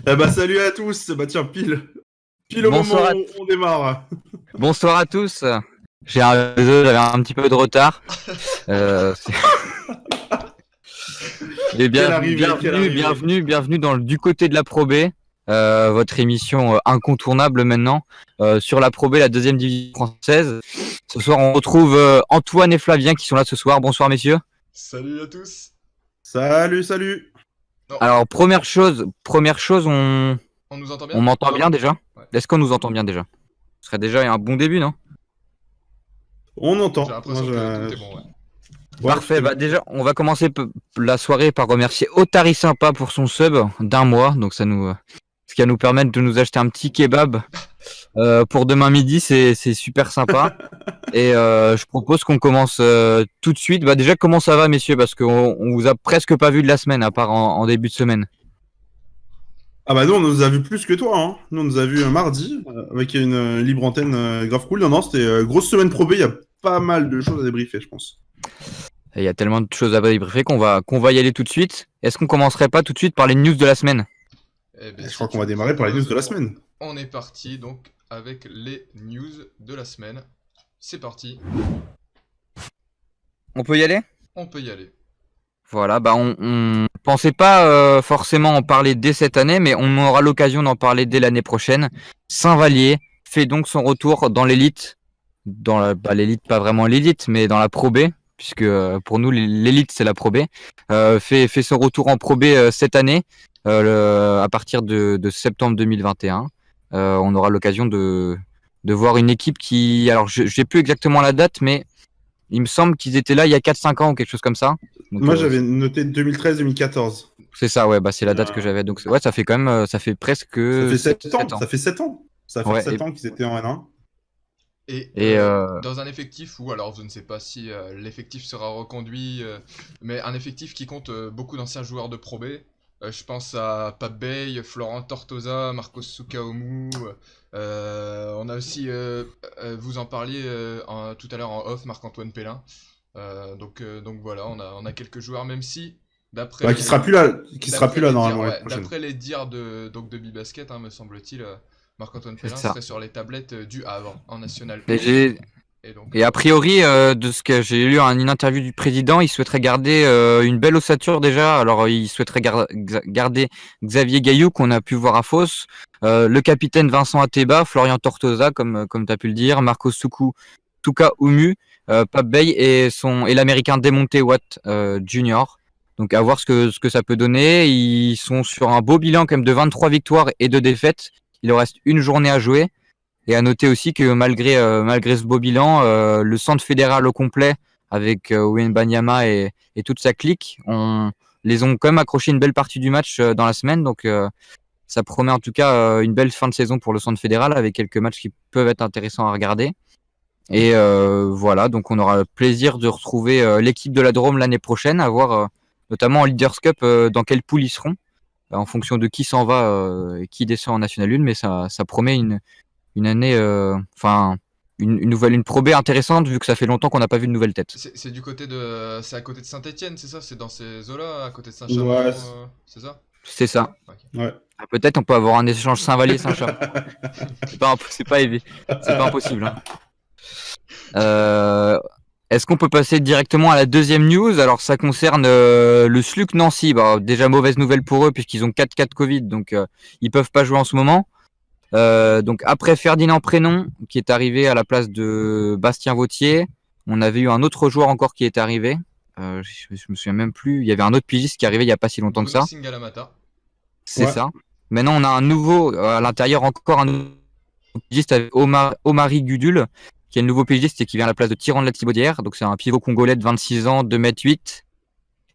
Eh bah salut à tous, bah tiens, pile au moment Bonsoir à, où on démarre. bonsoir à tous. Désolé, j'avais un petit peu de retard. Euh, c'est- et Quelle arrivée. bienvenue dans du côté de la Pro B, votre émission incontournable maintenant sur la Pro B, la deuxième division française. Ce soir, on retrouve Antoine et Flavien qui sont là ce soir. Bonsoir messieurs. Salut à tous. Salut. Non, Alors première chose, on nous entend on bien? m'entend bien déjà. Ouais. Est-ce qu'on nous entend bien déjà? Ce serait déjà un bon début, non? On J'ai entend. l'impression que tout est bon, ouais. Ouais, Parfait, tout est bah bon. déjà, on va commencer la soirée par remercier Otari Sympa pour son sub d'un mois, donc ce qui va nous permettre de nous acheter un petit kebab pour demain midi, c'est super sympa. Et je propose qu'on commence tout de suite. Bah déjà, comment ça va, messieurs, parce qu'on vous a presque pas vu de la semaine, à part en début de semaine. Ah bah nous on nous a vu plus que toi, hein. Nous on nous a vu un mardi avec une libre antenne grave cool. Non, c'était grosse semaine Pro B, il y a pas mal de choses à débriefer, je pense. Et il y a tellement de choses à débriefer qu'on va y aller tout de suite. Est-ce qu'on commencerait pas tout de suite par les news de la semaine? Eh ben, Je crois qu'on va démarrer par les news de la semaine. On est parti donc avec les news de la semaine. C'est parti, On peut y aller? on peut y aller. Voilà, bah on pensait pas forcément en parler dès cette année, mais on aura l'occasion d'en parler dès l'année prochaine. Saint-Vallier fait donc son retour dans l'élite, l'élite, pas vraiment l'élite, mais dans la Pro B, puisque pour nous l'élite c'est la Pro B. Fait son retour en Pro B cette année, à partir de septembre 2021. On aura l'occasion de voir une équipe qui, alors j'ai plus exactement la date, mais il me semble qu'ils étaient là il y a 4-5 ans ou quelque chose comme ça. Donc, Moi j'avais noté 2013-2014. c'est ça, ouais, bah c'est la date que j'avais. Donc ouais, ça fait quand même, ça fait presque Ça fait 7 7 ans, ans. ça fait 7 ans. Ça va faire Ouais, 7 ans qu'ils étaient en N1. Et et dans un effectif où, alors je ne sais pas si l'effectif sera reconduit, mais un effectif qui compte beaucoup d'anciens joueurs de Pro B. Je pense à Pape Bey, Florent Tortosa, Marcos Sukaomu. On a aussi, vous en parliez tout à l'heure en off, Marc-Antoine Pellin. Donc voilà, on a quelques joueurs, même si d'après Bah, qui sera plus là normalement l'année ouais, prochaine. d'après les dires de Bibasket, hein, me semble-t-il, Marc-Antoine c'est Pellin ça. serait sur les tablettes du Havre en National Et 1. j'ai Et donc, et a priori de ce que j'ai lu une interview du président, il souhaiterait garder une belle ossature déjà. Alors il souhaiterait garder Xavier Gaillou qu'on a pu voir à Fos, le capitaine Vincent Ateba, Florian Tortosa comme tu as pu le dire, Marco Tuka Umu, Pape Bey et l'américain Demonte Watt Jr. Donc à voir ce que ça peut donner. Ils sont sur un beau bilan quand même de 23 victoires et 2 défaites. Il leur reste une journée à jouer. Et à noter aussi que malgré ce beau bilan, le centre fédéral au complet avec Owen Banyama et toute sa clique, les ont quand même accroché une belle partie du match dans la semaine. Donc ça promet en tout cas une belle fin de saison pour le centre fédéral avec quelques matchs qui peuvent être intéressants à regarder. Et voilà, donc on aura le plaisir de retrouver l'équipe de la Drôme l'année prochaine, à voir notamment en Leaders Cup dans quelle poule ils seront, en fonction de qui s'en va et qui descend en National 1, mais ça promet une année, une Pro B intéressante vu que ça fait longtemps qu'on n'a pas vu de nouvelles têtes. c'est du côté de, c'est à côté de Saint-Étienne, c'est ça? C'est dans ces eaux-là, à côté de Saint-Chamond, Ouais, c'est ça? C'est ça. Ok. ouais. Ah, peut-être on peut avoir un échange Saint-Vallier-Saint-Chamond. C'est pas impossible. Hein. Est-ce qu'on peut passer directement à la deuxième news? Alors ça concerne le SLUC Nancy. Bah, déjà mauvaise nouvelle pour eux puisqu'ils ont 4 cas de Covid, donc ils peuvent pas jouer en ce moment. Donc après Ferdinand Prénom qui est arrivé à la place de Bastien Vautier, on avait eu un autre joueur encore qui est arrivé. Je me souviens même plus. Il y avait un autre pigiste qui est arrivé il y a pas si longtemps que Bruno ça. Singalamata. C'est Ouais. ça. Maintenant on a un nouveau à l'intérieur, encore un nouveau pigiste avec Omari Gudul qui est le nouveau pigiste et qui vient à la place de Tyran de la Thibaudière. Donc c'est un pivot congolais de 26 ans, 2,8 m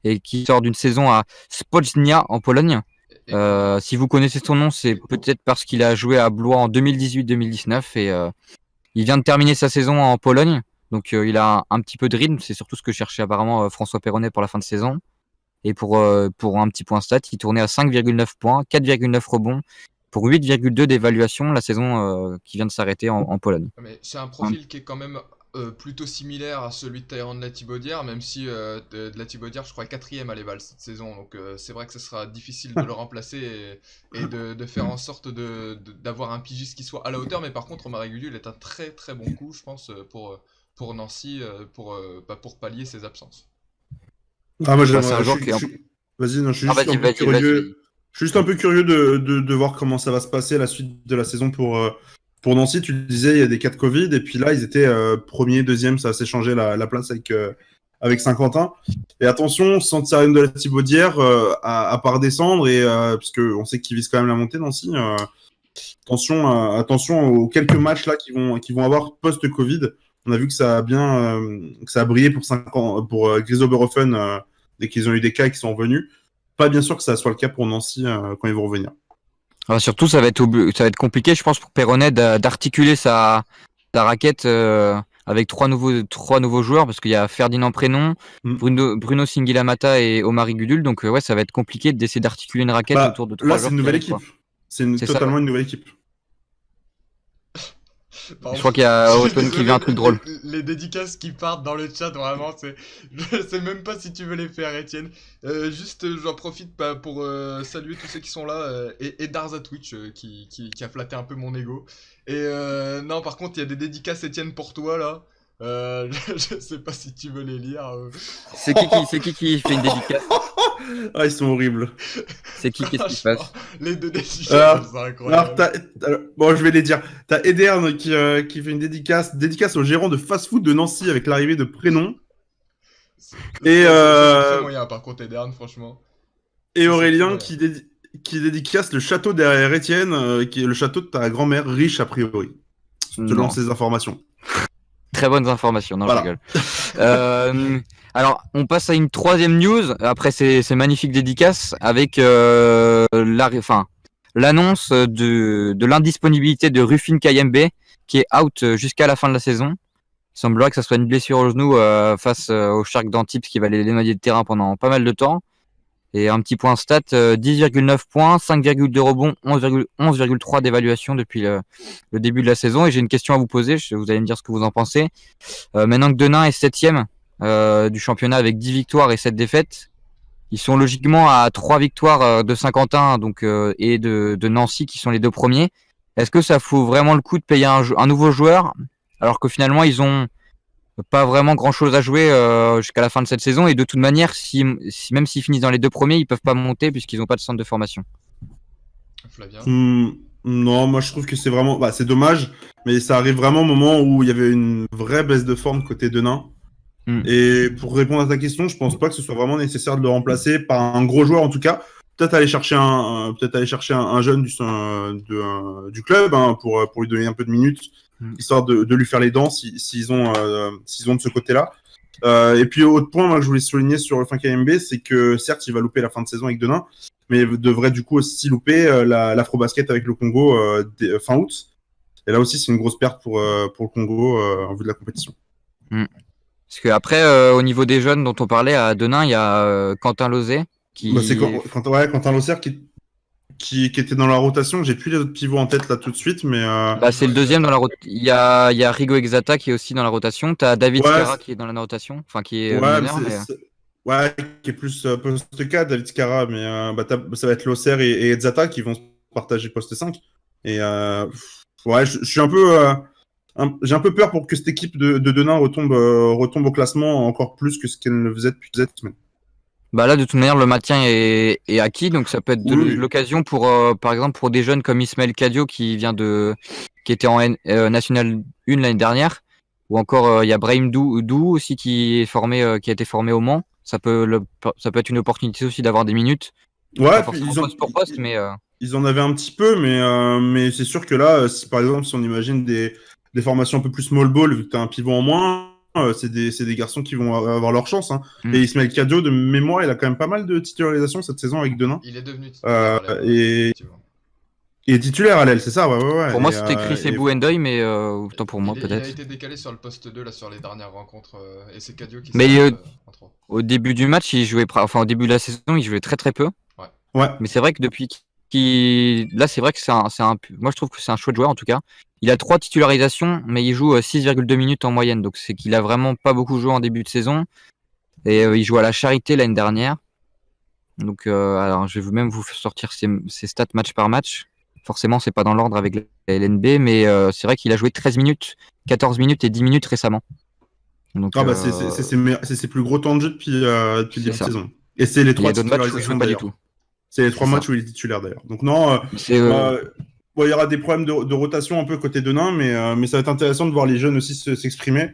et qui sort d'une saison à Spodnia en Pologne. Et- Si vous connaissez son nom, c'est peut-être parce qu'il a joué à Blois en 2018-2019 et il vient de terminer sa saison en Pologne. Donc il a un petit peu de rythme, c'est surtout ce que cherchait apparemment François Perronnet pour la fin de saison. Et pour un petit point stat, il tournait à 5,9 points, 4,9 rebonds pour 8,2 d'évaluation la saison qui vient de s'arrêter en Pologne. Mais c'est un profil qui est quand même plutôt similaire à celui de Tyrone Latibaudière, même si de Latibaudière, je crois, est 4ème à l'Eval cette saison. Donc c'est vrai que ce sera difficile de le remplacer et de faire en sorte d'avoir un pigiste qui soit à la hauteur. Mais par contre, Omar Gudul est un très très bon coup, je pense, pour Nancy, pour pallier ses absences. Ah, moi, Bah, c'est un joueur qui est en- Vas-y, non, je suis Ah, juste vas-y, un peu vas-y, vas-y. curieux. Je suis juste un peu curieux de voir comment ça va se passer la suite de la saison pour Nancy. Tu le disais, il y a des cas de Covid, et puis là, ils étaient premier, deuxième, ça s'est changé la place avec Saint-Quentin. Et attention, Santiago de la Thibaudière à pas redescendre, parce qu'on sait qu'ils visent quand même la montée, Nancy. Attention aux quelques matchs là qui vont avoir post-Covid. On a vu que ça a que ça a brillé pour 5 ans pour Grisoberofen dès qu'ils ont eu des cas qui sont revenus. Pas bien sûr que ça soit le cas pour Nancy quand ils vont revenir. Alors, surtout, ça va être compliqué, je pense, pour Perronnet d'articuler sa raquette avec trois nouveaux joueurs, parce qu'il y a Ferdinand Prénom, Bruno Singilamata et Omar Gudul. Donc, ouais, ça va être compliqué d'essayer d'articuler une raquette autour de 3 là, joueurs. c'est une nouvelle équipe. Quoi. C'est totalement une nouvelle équipe. Pardon. Je crois qu'il y a Auton qui vit un truc drôle. Les dédicaces qui partent dans le chat, vraiment, je sais même pas si tu veux les faire, Étienne. Juste, j'en profite pour saluer tous ceux qui sont là et Darza Twitch qui a flatté un peu mon ego. Et non, par contre, il y a des dédicaces, Étienne, pour toi là. Je sais pas si tu veux les lire. C'est qui fait une dédicace? Ah, ils sont horribles. C'est qui? Qu'est-ce qui se passe? Les deux dédicaces, c'est incroyable. Bon, je vais les dire. T'as Edern qui fait une dédicace au gérant de fast-food de Nancy avec l'arrivée de Prénom. C'est très moyen, par contre, Edern, franchement. Et Aurélien qui dédicace le château derrière Étienne, qui est le château de ta grand-mère, riche a priori. Selon ces informations. Très bonnes informations, non, voilà. Je rigole. Alors, on passe à une troisième news, après ces magnifiques dédicaces, avec l'annonce de l'indisponibilité de Rufin Kayembe, qui est out jusqu'à la fin de la saison. Il semblerait que ça soit une blessure au genou face au Shark d'Antibes qui va l'éloigner de terrain pendant pas mal de temps. Et un petit point stat, 10,9 points, 5,2 rebonds, 11,3 d'évaluation depuis le début de la saison. Et j'ai une question à vous poser, vous allez me dire ce que vous en pensez. Maintenant que Denain est 7ème du championnat avec 10 victoires et 7 défaites, ils sont logiquement à 3 victoires de Saint-Quentin et de Nancy qui sont les deux premiers. Est-ce que ça vaut vraiment le coup de payer un nouveau joueur alors que finalement ils ont pas vraiment grand chose à jouer jusqu'à la fin de cette saison, et de toute manière même s'ils finissent dans les deux premiers, ils peuvent pas monter puisqu'ils n'ont pas de centre de formation. Flavien? Non, moi je trouve que c'est vraiment c'est dommage, mais ça arrive vraiment au moment où il y avait une vraie baisse de forme côté Denain. Et pour répondre à ta question, je pense pas que ce soit vraiment nécessaire de le remplacer par un gros joueur, en tout cas. Peut-être aller chercher un jeune du club pour lui donner un peu de minutes, histoire de lui faire les dents s'ils ont de ce côté-là. Et puis autre point moi, que je voulais souligner sur le fin KMB, c'est que certes il va louper la fin de saison avec Denain, mais il devrait du coup aussi louper l'Afro-Basket avec le Congo fin août. Et là aussi c'est une grosse perte pour le Congo en vue de la compétition. Parce que après au niveau des jeunes dont on parlait à Denain, il y a Quentin Lozé qui... c'est Quentin Lozé qui était dans la rotation. J'ai plus les autres pivots en tête là tout de suite, mais c'est le deuxième dans la rotation. Il y a Rigo Exata qui est aussi dans la rotation. T'as David Skara qui est dans la rotation, enfin qui est meneur, qui est plus poste 4, David Skara, mais ça va être Losser et Exata qui vont se partager poste 5. Et je suis un peu j'ai un peu peur pour que cette équipe de Denain retombe au classement encore plus que ce qu'elle ne faisait depuis cette semaine. Là, de toute manière, le maintien est acquis, donc ça peut être l'occasion pour, par exemple, pour des jeunes comme Ismaël Cadio qui était en National 1 l'année dernière, ou encore il y a Brahim Dou aussi qui a été formé au Mans. Ça peut être une opportunité aussi d'avoir des minutes. Ouais, pas forcément poste pour poste, mais ils en avaient un petit peu, mais c'est sûr que là, par exemple, si on imagine des formations un peu plus small ball, vu que tu as un pivot en moins, c'est des garçons qui vont avoir leur chance. Et Ismaël Cadio, de mémoire, il a quand même pas mal de titularisations cette saison avec Denain. Il est devenu titulaire et titulaire à l'aile, c'est ça, ouais. Pour moi, c'était Chris Ebouendoy, mais autant pour moi, peut-être. Il a été décalé sur le poste 2 là, sur les dernières rencontres, et c'est Cadio qui en 3. Au début du match, au début de la saison, il jouait très très peu. Ouais. Mais c'est vrai que depuis là, c'est vrai que moi je trouve que c'est un chouette joueur en tout cas. Il a 3 titularisations, mais il joue 6,2 minutes en moyenne. Donc c'est qu'il a vraiment pas beaucoup joué en début de saison. Et il joue à la Charité l'année dernière. Donc alors je vais même vous sortir ses stats match par match. Forcément, c'est pas dans l'ordre avec la LNB, mais c'est vrai qu'il a joué 13 minutes, 14 minutes et 10 minutes récemment. Donc, c'est ses plus gros temps de jeu depuis le début de saison. Et c'est les 3 titularisations d'ailleurs. C'est les 3 matchs où il est titulaire d'ailleurs. Donc non, il y aura des problèmes de rotation un peu côté Denain, mais ça va être intéressant de voir les jeunes aussi s'exprimer.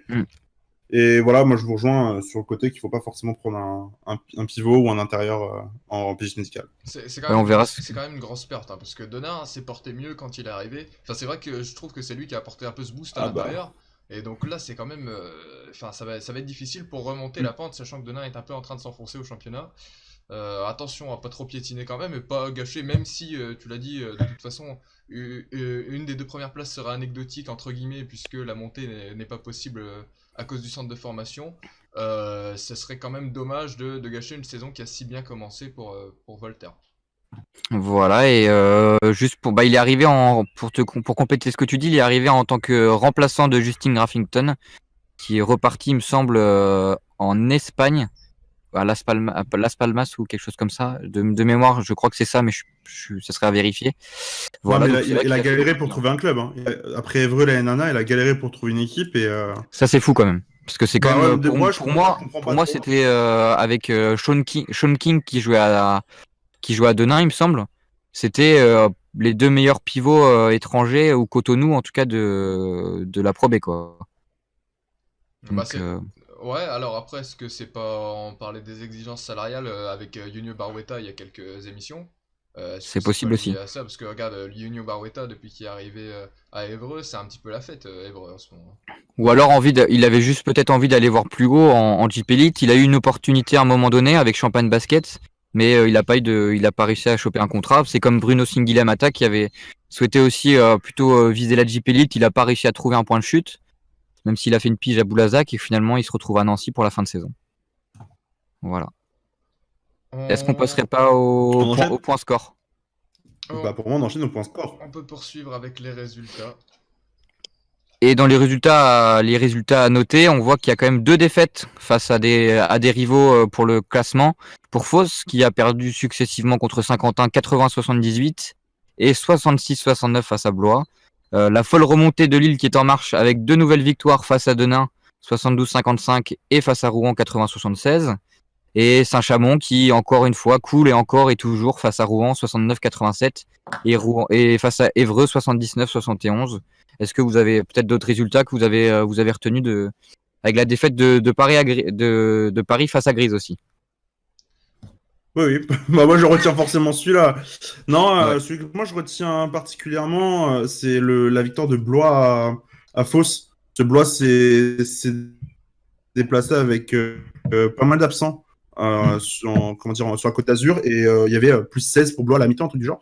Et voilà, moi je vous rejoins sur le côté qu'il ne faut pas forcément prendre un pivot ou un intérieur en pige médicale. C'est quand même une grosse perte, hein, parce que Denain s'est porté mieux quand il est arrivé. Enfin, c'est vrai que je trouve que c'est lui qui a apporté un peu ce boost à l'intérieur. Et donc là, c'est quand même. Ça va être difficile pour remonter la pente, sachant que Denain est un peu en train de s'enfoncer au championnat. Attention à pas trop piétiner quand même et pas gâcher, même si tu l'as dit, de toute façon une des 2 premières places sera anecdotique entre guillemets puisque la montée n'est pas possible à cause du centre de formation. Ce serait quand même dommage de gâcher une saison qui a si bien commencé pour Voltaire. Voilà, et juste il est arrivé pour compléter ce que tu dis, il est arrivé en tant que remplaçant de Justin Graffington qui est reparti, il me semble, en Espagne à Las Palmas ou quelque chose comme ça. De mémoire, je crois que c'est ça, mais ça serait à vérifier. Voilà, non, il a galéré pour trouver un club. Hein. Après Évreux, la NANA, il a galéré pour trouver une équipe. Et ça, c'est fou quand même. Parce que c'est quand même. Pour moi, c'était avec Sean King qui jouait à Denain, il me semble. C'était les 2 meilleurs pivots étrangers, ou Cotonou en tout cas, de la Pro B, quoi. Donc, ouais, alors après, est-ce que c'est pas. On parlait des exigences salariales avec Yunio Barweta il y a quelques émissions. C'est possible aussi. À ça, parce que regarde, Yunio Barweta, depuis qu'il est arrivé à Évreux, c'est un petit peu la fête, Évreux en ce moment. Ou alors il avait juste peut-être envie d'aller voir plus haut en JP Elite. Il a eu une opportunité à un moment donné avec Champagne Basket, mais il a pas réussi à choper un contrat. C'est comme Bruno Singuilamata qui avait souhaité aussi plutôt viser la JP Elite. Il a pas réussi à trouver un point de chute, même s'il a fait une pige à Boulazac, et finalement il se retrouve à Nancy pour la fin de saison. Voilà. Est-ce qu'on passerait pas au point score? Pour moi, on enchaîne au point score. On peut poursuivre avec les résultats. Et dans les résultats à noter, on voit qu'il y a quand même 2 défaites face à des rivaux pour le classement. Pour Fos, qui a perdu successivement contre Saint-Quentin 80-78 et 66-69 face à Blois. La folle remontée de Lille qui est en marche avec 2 nouvelles victoires face à Denain 72-55 et face à Rouen 80-76. Et Saint-Chamond qui, encore une fois, coule et encore et toujours face à Rouen 69-87 et face à Évreux 79-71. Est-ce que vous avez peut-être d'autres résultats que vous avez retenus avec la défaite de Paris face à Grise aussi? Oui. Moi, je retiens forcément celui-là. Non, celui que moi, je retiens particulièrement, c'est la victoire de Blois à Fos. Ce Blois s'est déplacé avec pas mal d'absents sur la Côte d'Azur. Et il y avait plus 16 pour Blois à la mi-temps, un truc du genre.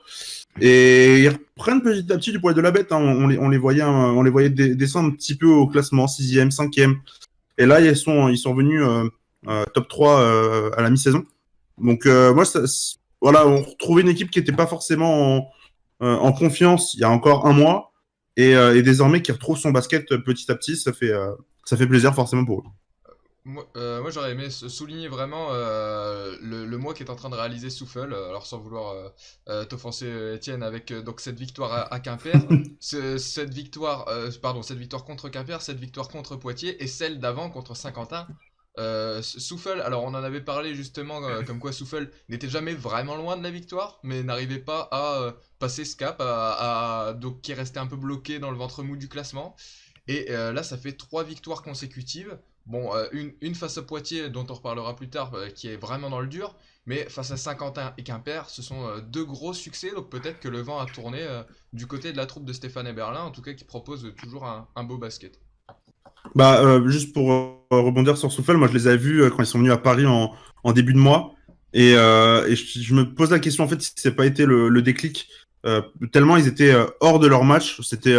Et ils reprennent petit à petit du poil de la bête. Hein. On les voyait descendre un petit peu au classement, 6e, 5e. Et là, ils sont venus top 3 à la mi-saison. Donc, moi, on retrouvait une équipe qui n'était pas forcément en confiance il y a encore un mois. Et désormais, qui retrouve son basket petit à petit, ça fait plaisir forcément pour eux. Moi, j'aurais aimé souligner vraiment le mois qu'est en train de réaliser Souffle, alors sans vouloir t'offenser Étienne, avec donc cette victoire à Quimper, cette victoire contre Quimper, cette victoire contre Poitiers et celle d'avant contre Saint-Quentin. Souffle, alors on en avait parlé justement comme quoi Souffle n'était jamais vraiment loin de la victoire, mais n'arrivait pas à passer ce cap, donc qui restait un peu bloqué dans le ventre mou du classement. Et là, ça fait 3 victoires consécutives. Bon, une face à Poitiers, dont on reparlera plus tard, qui est vraiment dans le dur, mais face à Saint-Quentin et Quimper, ce sont 2 gros succès, donc peut-être que le vent a tourné du côté de la troupe de Stéphane Eberlin, en tout cas qui propose toujours un beau basket. Juste pour rebondir sur Souffle, moi je les avais vus quand ils sont venus à Paris en début de mois, et je me pose la question en fait si c'est pas été le déclic, tellement ils étaient hors de leur match. C'était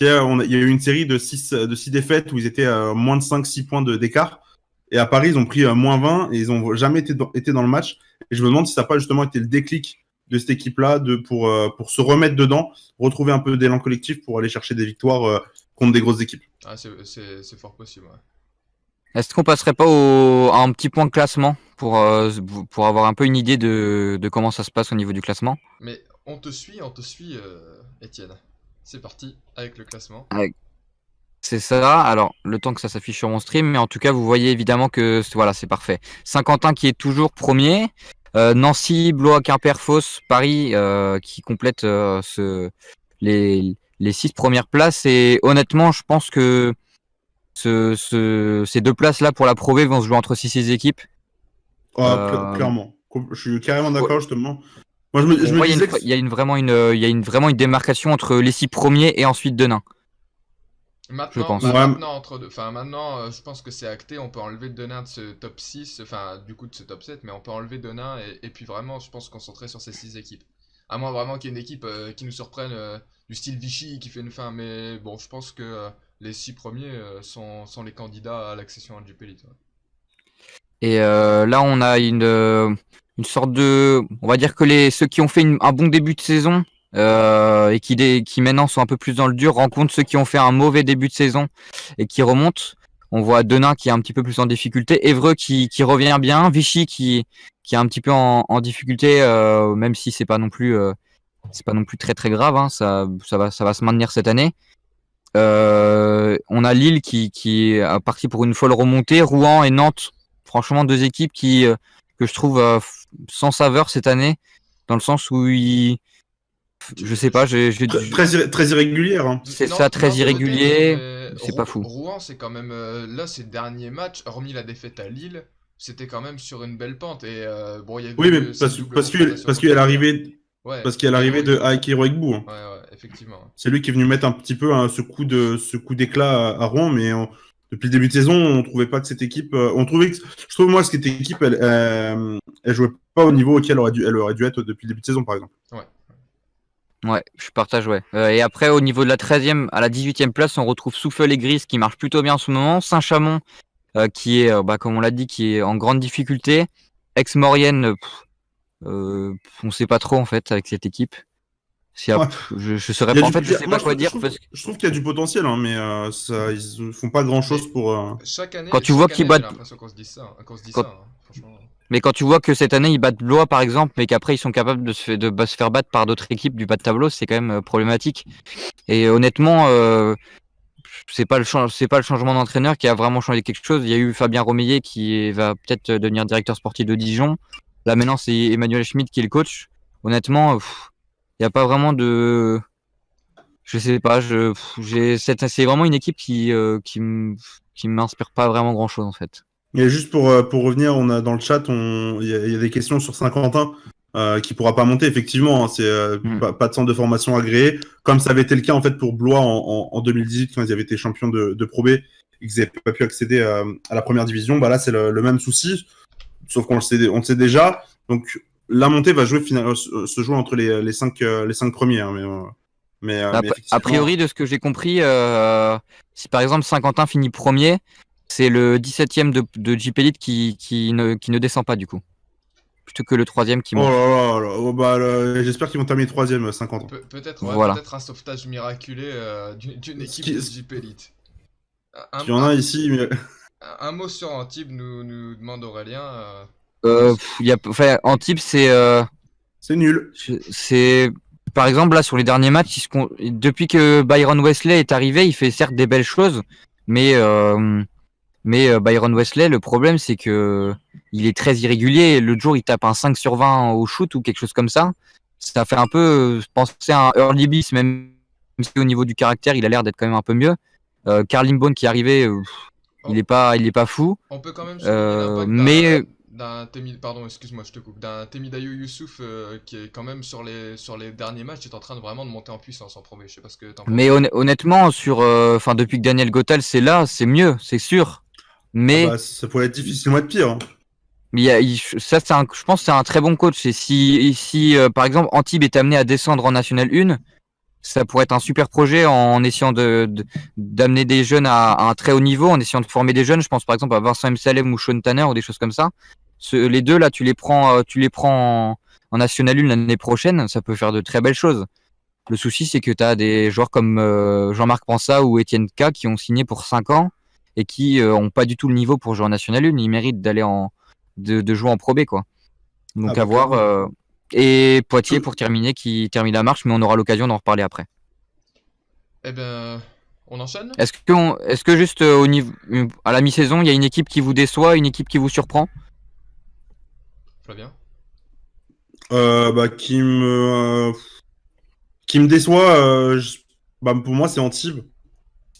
il y a eu une série de 6 défaites où ils étaient moins de 5-6 points d'écart. Et à Paris, ils ont pris moins 20 et ils n'ont jamais été dans le match. Et je me demande si ça n'a pas justement été le déclic de cette équipe-là pour se remettre dedans, retrouver un peu d'élan collectif pour aller chercher des victoires contre des grosses équipes. Ah, c'est fort possible, ouais. Est-ce qu'on passerait pas à un petit point de classement pour avoir un peu une idée de comment ça se passe au niveau du classement? Mais on te suit, Étienne. C'est parti avec le classement. C'est ça. Alors, le temps que ça s'affiche sur mon stream, mais en tout cas, vous voyez évidemment que voilà, c'est parfait. Saint-Quentin qui est toujours premier. Nancy, Blois, Quimper, Fos, Paris qui complètent les 6 premières places. Et honnêtement, je pense que ces 2 places-là pour la Pro B vont se jouer entre 6 équipes. Clairement. Je suis carrément d'accord, justement. Moi, je me disais il y a vraiment une démarcation entre les 6 premiers et ensuite Denain. Maintenant, je pense. Maintenant, je pense que c'est acté. On peut enlever Denain de ce top 6, du coup de ce top 7, mais on peut enlever Denain et puis vraiment, je pense, se concentrer sur ces 6 équipes. À moins vraiment qu'il y ait une équipe qui nous surprenne du style Vichy qui fait une fin, mais bon, je pense que les 6 premiers sont les candidats à l'accession à GP Elite. Ouais. Et là, on a une sorte de... On va dire que ceux qui ont fait un bon début de saison et qui maintenant sont un peu plus dans le dur rencontrent ceux qui ont fait un mauvais début de saison et qui remontent. On voit Denain qui est un petit peu plus en difficulté, Évreux qui revient bien, Vichy qui est un petit peu en difficulté, même si c'est pas non plus très très grave, hein, ça va se maintenir cette année. On a Lille qui est parti pour une folle remontée, Rouen et Nantes, franchement 2 équipes que je trouve sans saveur cette année, dans le sens où je sais pas, très irrégulière. Hein. C'est ça, très irrégulier. C'est pas fou. Rouen, c'est quand même là ces derniers matchs, hormis la défaite à Lille, c'était quand même sur une belle pente et bon il y a oui mais parce qu'il est arrivé de Aiki Roegbu. Hein. Ouais, effectivement. C'est lui qui est venu mettre un petit peu ce coup d'éclat à Rouen, mais depuis le début de saison, on trouvait pas que cette équipe, je trouve moi que cette équipe, elle jouait pas au niveau auquel elle aurait dû être depuis le début de saison, par exemple. Ouais, je partage, ouais. Et après, au niveau de la 13e à la 18e place, on retrouve Souffle et Grise qui marche plutôt bien en ce moment. Saint-Chamond, qui est, comme on l'a dit, qui est en grande difficulté. Ex-Maurienne, on sait pas trop, en fait, avec cette équipe. Je saurais pas, en fait, je sais pas quoi dire. Je trouve qu'il y a du potentiel, hein, mais ils font pas grand-chose pour... Chaque année, quand tu vois qu'ils battent... j'ai l'impression qu'on se dit ça, franchement. Mais quand tu vois que cette année ils battent Blois par exemple, mais qu'après ils sont capables de se faire battre par d'autres équipes du bas de tableau, c'est quand même problématique. Et honnêtement, c'est pas le changement d'entraîneur qui a vraiment changé quelque chose. Il y a eu Fabien Romeillet qui va peut-être devenir directeur sportif de Dijon. Là maintenant c'est Emmanuel Schmitt qui est le coach. Honnêtement, il n'y a pas vraiment de... Je sais pas, c'est vraiment une équipe qui m'inspire pas vraiment grand-chose en fait. Et juste pour revenir, on a dans le chat, il y a des questions sur Saint-Quentin qui pourra pas monter. Effectivement, hein, c'est pas de centre de formation agréé, comme ça avait été le cas en fait pour Blois en 2018 quand ils avaient été champions de Pro B et qu'ils n'avaient pas pu accéder à la première division. Bah là, c'est le même souci, sauf qu'on le sait déjà. Donc la montée va se jouer entre les 5 premiers. Hein, mais a priori, de ce que j'ai compris, si par exemple Saint-Quentin finit premier, c'est le 17e de JP Elite qui ne descend pas du coup. Plutôt que le 3e qui monte. J'espère qu'ils vont terminer 3e 50 ans. Peut-être un sauvetage miraculé d'une équipe de JP Elite. Il y en a ici. Mais... Un mot sur Antibes nous demande Aurélien. Antibes c'est nul. C'est par exemple là sur les derniers matchs, depuis que Byron Wesley est arrivé, il fait certes des belles choses, mais Byron Wesley, le problème c'est que il est très irrégulier. L'autre jour, il tape un 5 sur 20 au shoot ou quelque chose comme ça. Ça fait un peu penser à un Early Beast, même si au niveau du caractère, il a l'air d'être quand même un peu mieux. Carl Limbone qui est arrivé, il est pas fou. On peut quand même souligner d'un Temidayo Youssouf qui est quand même sur les derniers matchs, est en train de vraiment de monter en puissance en premier. Je sais pas ce que t'en penses. Mais honnêtement, depuis que Daniel Gottal c'est là, c'est mieux, c'est sûr. Mais ça pourrait être difficilement être pire. Hein. Mais je pense que c'est un très bon coach. Et si par exemple Antibes est amené à descendre en National 1, ça pourrait être un super projet en essayant d'amener des jeunes à un très haut niveau, en essayant de former des jeunes. Je pense par exemple à Vincent M. Salem ou Sean Tanner ou des choses comme ça. Les deux là, tu les prends en National 1 l'année prochaine, ça peut faire de très belles choses. Le souci, c'est que tu as des joueurs comme Jean-Marc Pansa ou Étienne K qui ont signé pour 5 ans et qui ont pas du tout le niveau pour jouer en National 1. Ils méritent d'aller de jouer en Pro B, quoi. Donc à voir. Et Poitiers pour terminer, qui termine la marche, mais on aura l'occasion d'en reparler après. Eh ben, on enchaîne. Est-ce que juste au niveau, à la mi-saison, il y a une équipe qui vous déçoit, une équipe qui vous surprend? Flavien. Qui me déçoit, pour moi, c'est Antibes.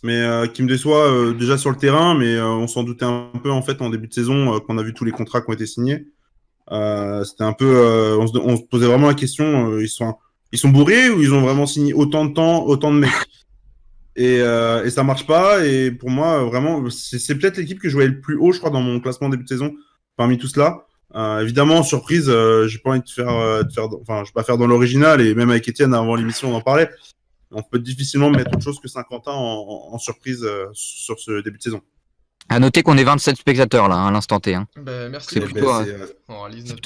Mais qui me déçoit déjà sur le terrain, mais on s'en doutait un peu en fait en début de saison quand on a vu tous les contrats qui ont été signés. C'était un peu, on se posait vraiment la question, ils sont bourrés ou ils ont vraiment signé autant de temps, autant de mecs et ça marche pas. Et pour moi, vraiment, c'est peut-être l'équipe que je voyais le plus haut, je crois, dans mon classement début de saison parmi tous là. Évidemment, surprise, j'ai pas envie enfin, je vais pas faire dans l'original et même avec Étienne avant l'émission, on en parlait. On peut difficilement mettre autre chose que Saint-Quentin en surprise sur ce début de saison. À noter qu'on est 27 spectateurs là, à l'instant T. Hein. Ben, merci. C'est plutôt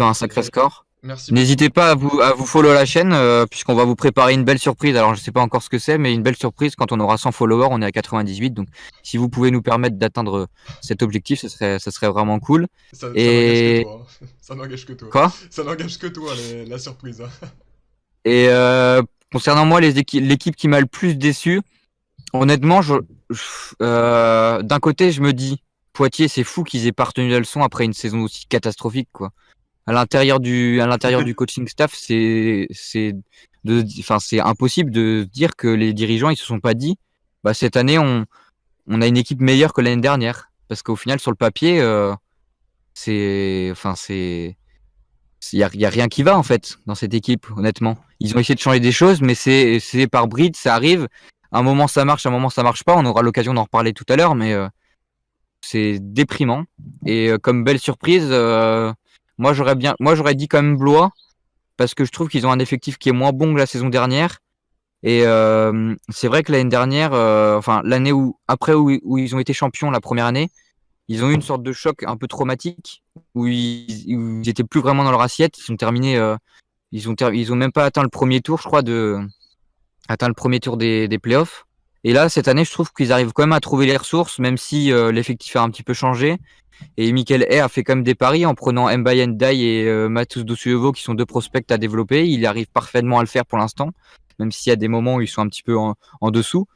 un sacré score. Merci. N'hésitez pas à vous follow la chaîne, puisqu'on va vous préparer une belle surprise. Alors je sais pas encore ce que c'est, mais une belle surprise quand on aura 100 followers, on est à 98. Donc si vous pouvez nous permettre d'atteindre cet objectif, ça serait vraiment cool. Ça n'engage que toi. Ça n'engage que toi. Quoi ? Ça n'engage que toi, la surprise. Et concernant moi, l'équipe qui m'a le plus déçu, honnêtement, d'un côté, je me dis, Poitiers, c'est fou qu'ils aient pas retenu la leçon après une saison aussi catastrophique, quoi. À l'intérieur du coaching staff, c'est impossible de dire que les dirigeants, ils se sont pas dit, bah, cette année, on a une équipe meilleure que l'année dernière. Parce qu'au final, sur le papier, il y a rien qui va, en fait, dans cette équipe, honnêtement. Ils ont essayé de changer des choses, mais c'est par bride, ça arrive. À un moment, ça marche, à un moment, ça marche pas. On aura l'occasion d'en reparler tout à l'heure, mais c'est déprimant. Et comme belle surprise, moi, j'aurais dit quand même Blois, parce que je trouve qu'ils ont un effectif qui est moins bon que la saison dernière. Et c'est vrai que l'année dernière, l'année où ils ont été champions la première année, ils ont eu une sorte de choc un peu traumatique où ils étaient plus vraiment dans leur assiette. Ils sont terminés, ils ont même pas atteint le premier tour, je crois, des playoffs. Et là, cette année, je trouve qu'ils arrivent quand même à trouver les ressources, même si l'effectif a un petit peu changé. Et Michael Hay a fait quand même des paris en prenant Mbaye Ndiaye et Matus Dosuevo, qui sont deux prospects à développer. Il arrive parfaitement à le faire pour l'instant, même s'il y a des moments où ils sont un petit peu en dessous.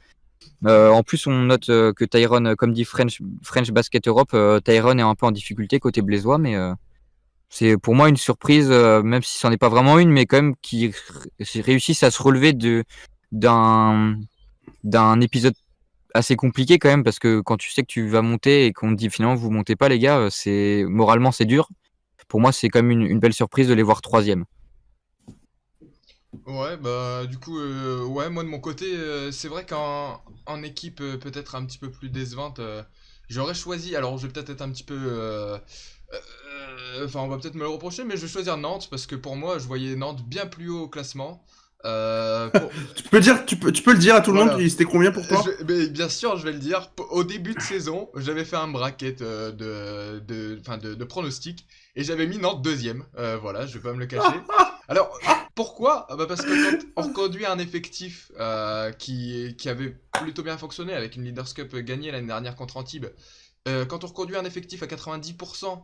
En plus, on note que Tyrone, comme dit French Basket Europe, Tyrone est un peu en difficulté côté blésois, mais c'est pour moi une surprise, même si c'en est pas vraiment une, mais quand même qui réussissent à se relever d'un épisode assez compliqué quand même, parce que quand tu sais que tu vas monter et qu'on te dit finalement vous montez pas les gars, moralement c'est dur. Pour moi, c'est quand même une belle surprise de les voir 3e. Ouais, bah du coup, ouais, moi de mon côté, c'est vrai qu'en équipe peut-être un petit peu plus décevante, j'aurais choisi, alors je vais peut-être être un petit peu, enfin on va peut-être me le reprocher, mais je vais choisir Nantes, parce que pour moi, je voyais Nantes bien plus haut au classement. Tu peux le dire à tout le monde, c'était combien pour toi? Mais bien sûr, je vais le dire. Au début de saison, j'avais fait un bracket de pronostics et j'avais mis Nantes 2e. Voilà, je vais pas me le cacher. Alors, pourquoi? Bah parce que quand on reconduit un effectif qui avait plutôt bien fonctionné avec une Leaders Cup gagnée l'année dernière contre Antibes, quand on reconduit un effectif à 90%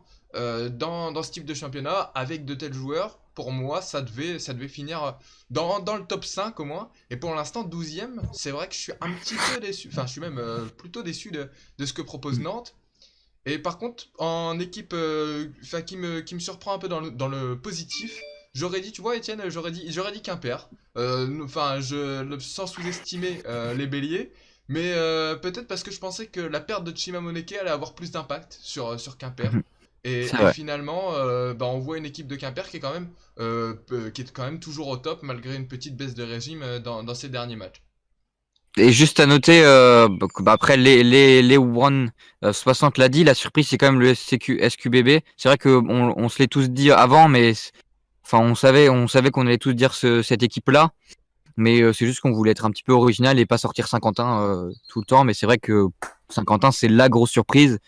dans ce type de championnat avec de tels joueurs, pour moi, ça devait finir dans le top 5 au moins. Et pour l'instant, 12e, c'est vrai que je suis un petit peu déçu. Enfin, je suis même plutôt déçu de ce que propose Nantes. Et par contre, en équipe qui me surprend un peu dans le positif, j'aurais dit, tu vois, Étienne, j'aurais dit Quimper. Sans sous-estimer les Béliers. Mais peut-être parce que je pensais que la perte de Chima Moneke allait avoir plus d'impact sur Quimper. Et finalement, on voit une équipe de Quimper qui est quand même toujours au top malgré une petite baisse de régime dans ces derniers matchs. Et juste à noter, après les One 60 l'a dit, la surprise c'est quand même le SQBB. C'est vrai qu'on se l'est tous dit avant, mais on savait qu'on allait tous dire cette équipe-là. Mais c'est juste qu'on voulait être un petit peu original et pas sortir Saint-Quentin tout le temps. Mais c'est vrai que Saint-Quentin, c'est la grosse surprise.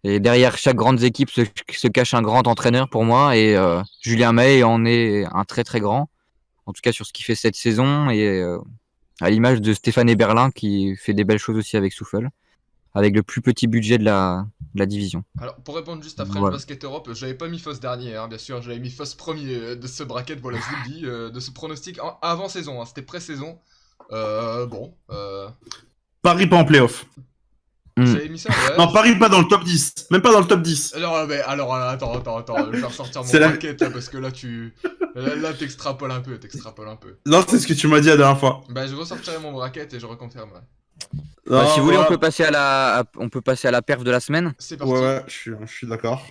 Et derrière chaque grande équipe se cache un grand entraîneur pour moi. Et Julien May en est un très très grand. En tout cas sur ce qu'il fait cette saison. Et à l'image de Stéphane Eberlin qui fait des belles choses aussi avec Souffle. Avec le plus petit budget de la division. Alors, pour répondre juste après le Basket Europe, j'avais pas mis Foss dernier, hein, bien sûr, j'avais mis Foss premier de ce bracket, voilà, je vous le dis, de ce pronostic avant saison, hein, c'était pré-saison. Paris pas en playoff. J'avais mis ça, ouais. Non, Paris pas dans le top 10, même pas dans le top 10. Alors, attends, je vais ressortir mon bracket là, parce que là, là, t'extrapoles un peu. Non, c'est ce que tu m'as dit la dernière fois. Bah, je ressortirai mon bracket et je reconfirme. Bah, si vous voulez, on peut passer à la perf de la semaine. C'est parti. Ouais, je suis d'accord.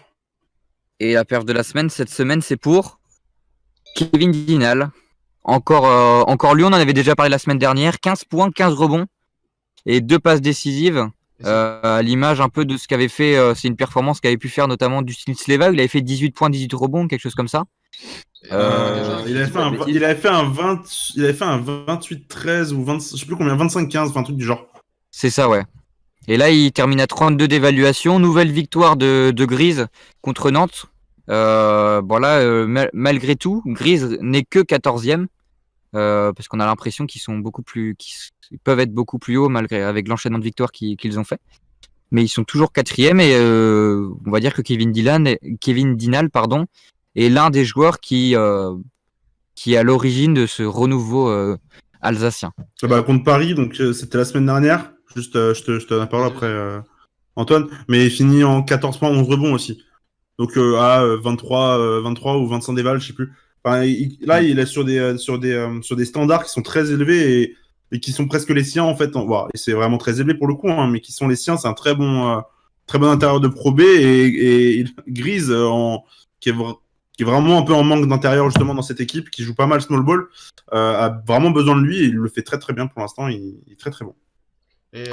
Et la perf de la semaine, cette semaine, c'est pour Kevin Dinal. Encore lui, on en avait déjà parlé la semaine dernière. 15 points, 15 rebonds et 2 passes décisives. À l'image un peu de ce qu'avait fait, c'est une performance qu'avait pu faire notamment Dustin Sleva. Il avait fait 18 points, 18 rebonds, quelque chose comme ça. Il avait fait un 28-13 ou 20, je sais plus combien, 25-15, enfin un truc du genre. C'est ça, ouais. Et là, il termine à 32 d'évaluation. Nouvelle victoire de Grise contre Nantes. Malgré tout, Grise n'est que 14e. Parce qu'on a l'impression qu'ils peuvent être beaucoup plus hauts avec l'enchaînement de victoires qu'ils ont fait. Mais ils sont toujours 4e et on va dire que Kevin Dinal est l'un des joueurs qui est à l'origine de ce renouveau alsacien. Contre Paris, donc c'était la semaine dernière. Juste, je te la parole après, Antoine. Mais il finit en 14 points, 11 rebonds aussi. Donc à 23 ou 25 déval, je sais plus. Enfin, il est sur des standards qui sont très élevés et qui sont presque les siens en fait. Et c'est vraiment très élevé pour le coup, hein, mais qui sont les siens. C'est un très bon intérieur de Pro B et Grise qui est vraiment un peu en manque d'intérieur justement dans cette équipe, qui joue pas mal small ball, a vraiment besoin de lui et il le fait très très bien pour l'instant. Il est très très bon.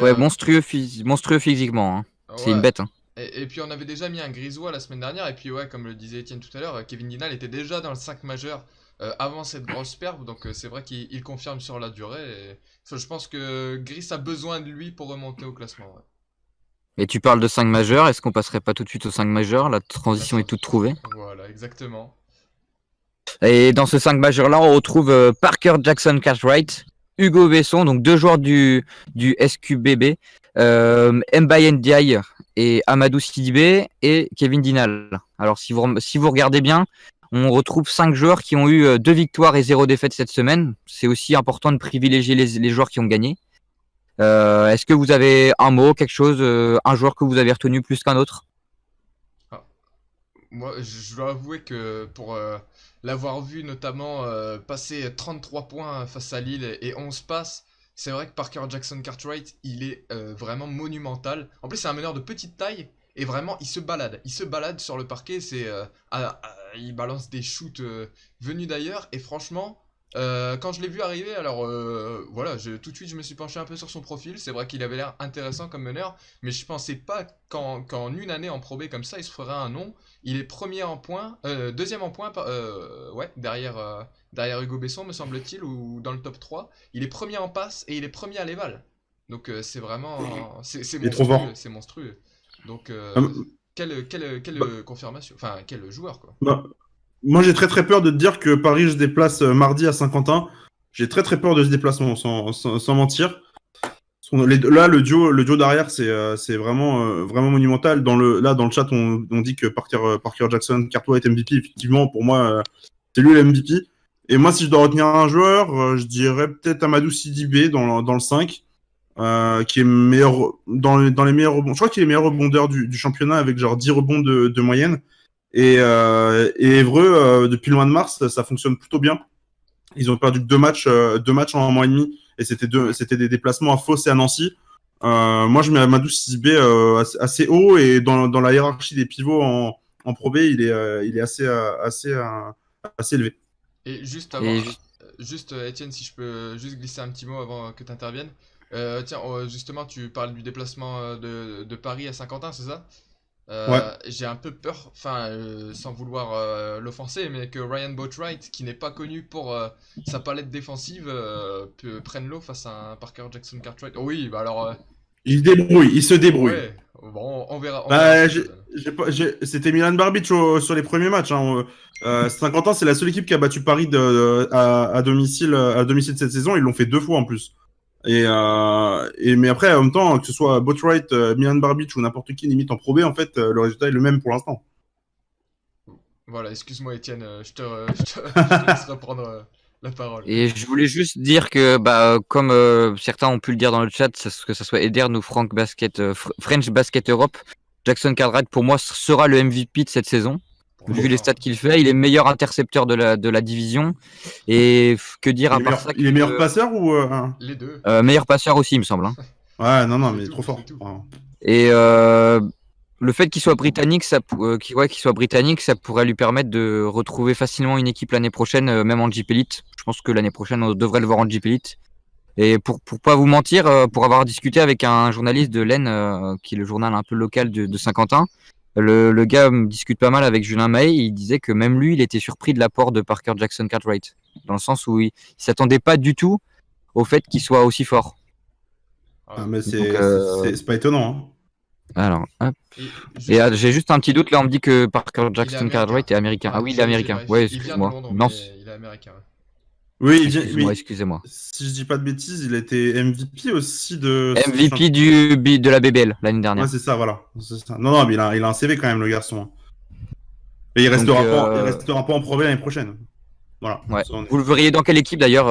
Ouais, monstrueux physiquement. Hein. Ouais. C'est une bête. Hein. Et puis on avait déjà mis un Grisois la semaine dernière, et puis ouais, comme le disait Étienne tout à l'heure, Kevin Dinal était déjà dans le 5 majeur avant cette grosse perte, donc c'est vrai qu'il confirme sur la durée, et je pense que Gris a besoin de lui pour remonter au classement. Ouais. Et tu parles de 5 majeurs, est-ce qu'on passerait pas tout de suite au 5 majeur? La transition est toute trouvée. Voilà, exactement. Et dans ce 5 majeur-là, on retrouve Parker Jackson Cartwright, Hugo Besson, donc 2 joueurs du SQBB, Mbaye Ndiaye et Amadou Sidibé et Kevin Dinal. Alors si vous regardez bien, on retrouve 5 joueurs qui ont eu 2 victoires et 0 défaites cette semaine. C'est aussi important de privilégier les joueurs qui ont gagné. Est-ce que vous avez un mot, quelque chose, un joueur que vous avez retenu plus qu'un autre? Moi, je dois avouer que pour l'avoir vu notamment passer 33 points face à Lille et 11 passes, c'est vrai que Parker Jackson Cartwright, il est vraiment monumental. En plus, c'est un meneur de petite taille et vraiment, il se balade. Il se balade sur le parquet, il balance des shoots venus d'ailleurs et franchement, quand je l'ai vu arriver, alors voilà, tout de suite je me suis penché un peu sur son profil. C'est vrai qu'il avait l'air intéressant comme meneur, mais je pensais pas qu'en une année en Pro B comme ça, il se ferait un nom. Il est premier en points, deuxième en points, derrière Hugo Besson me semble-t-il, ou dans le top 3. Il est premier en passe et il est premier à l'éval. Donc c'est vraiment, c'est monstrueux, c'est monstrueux. Donc quelle confirmation, enfin quel joueur quoi. Moi, j'ai très très peur de te dire que Paris se déplace mardi à Saint-Quentin. J'ai très très peur de ce déplacement, sans mentir. Là, le duo derrière, c'est vraiment monumental. Dans le chat, on dit que Parker Jackson Cartwright est MVP. Effectivement, pour moi, c'est lui le MVP. Et moi, si je dois retenir un joueur, je dirais peut-être Amadou Sidibé dans le 5, qui est meilleur dans les meilleurs rebonds. Je crois qu'il est meilleur rebondeur du championnat avec genre 10 rebonds de moyenne. Et Évreux, depuis le mois de mars, ça fonctionne plutôt bien. Ils ont perdu que 2 matchs en un mois et demi, et c'était des déplacements à Fos et à Nancy. Moi, je mets Amadou Sidibé assez haut, et dans la hiérarchie des pivots en Pro B, il est assez élevé. Et juste avant, juste Étienne, si je peux juste glisser un petit mot avant que tu interviennes. Tiens, justement, tu parles du déplacement de Paris à Saint-Quentin, c'est ça? Ouais. J'ai un peu peur, sans vouloir l'offenser, mais que Ryan Boatwright, qui n'est pas connu pour sa palette défensive, prenne l'eau face à un Parker Jackson Cartwright. Oh oui, bah alors Il se débrouille. Ouais, bon, on verra. Bah, Ce que ça donne. c'était Milan Barbic sur les premiers matchs. Hein. Saint-Quentin, c'est la seule équipe qui a battu Paris à domicile cette saison. Ils l'ont fait 2 fois en plus. Mais après, en même temps, que ce soit Boatwright, Milan Barbic ou n'importe qui limite en Pro B, en fait, le résultat est le même pour l'instant. Voilà, excuse-moi Étienne, je te laisse reprendre la parole. Et je voulais juste dire que, comme certains ont pu le dire dans le chat, que ce soit Edern ou French Basket Europe, Jackson Cartwright pour moi sera le MVP de cette saison. Pour Vu les l'instant. stats qu'il fait, il est meilleur intercepteur de la division. Et que dire à part ça Il est meilleur passeur ou Les deux. meilleur passeur aussi, il me semble. Hein. Ouais, non, C'est mais tout, trop fort. c'est tout. Enfin, Et le fait qu'il soit britannique, ça pourrait lui permettre de retrouver facilement une équipe l'année prochaine, même en Jeep Elite. Je pense que l'année prochaine, on devrait le voir en Jeep Elite. Et pour pas vous mentir, pour avoir discuté avec un journaliste de l'Aisne, qui est le journal un peu local de Saint-Quentin, le gars me discute pas mal avec Julien Mahé, il disait que même lui, il était surpris de l'apport de Parker Jackson Cartwright, dans le sens où il s'attendait pas du tout au fait qu'il soit aussi fort. mais Donc, c'est pas étonnant. Hein. Alors, hop. Et J'ai juste un petit doute, là on me dit que Parker Jackson américain. Cartwright est américain. Ah oui, il est américain. vérifié. Ouais, Il vient de excuse-moi. Londres, Non, mais il est américain. Oui, excusez-moi. si je dis pas de bêtises, il était MVP aussi de. MVP de la BBL l'année dernière. Ouais, c'est ça, voilà. C'est ça. Non, mais il a un CV quand même, le garçon. Et il restera, il restera pas en Pro B l'année prochaine. Voilà. Ouais. Ça, Vous le verriez dans quelle équipe d'ailleurs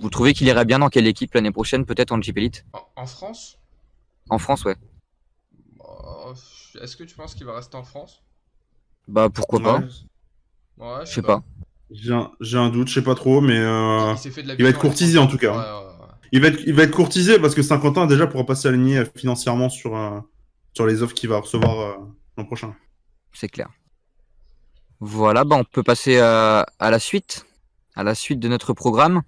vous trouvez qu'il irait bien dans quelle équipe l'année prochaine, peut-être en Jeep Elite? En France? En France, ouais. Est-ce que tu penses qu'il va rester en France? Bah pourquoi pas. Ouais, Je sais pas. J'ai un doute, je sais pas trop, mais Il s'est fait de la il va être vision courtisé en tout cas. Ouais. Il va être courtisé parce que Saint-Quentin déjà pourra pas s'aligner financièrement sur les offres qu'il va recevoir l'an prochain. C'est clair. Voilà, on peut passer à la suite de notre programme,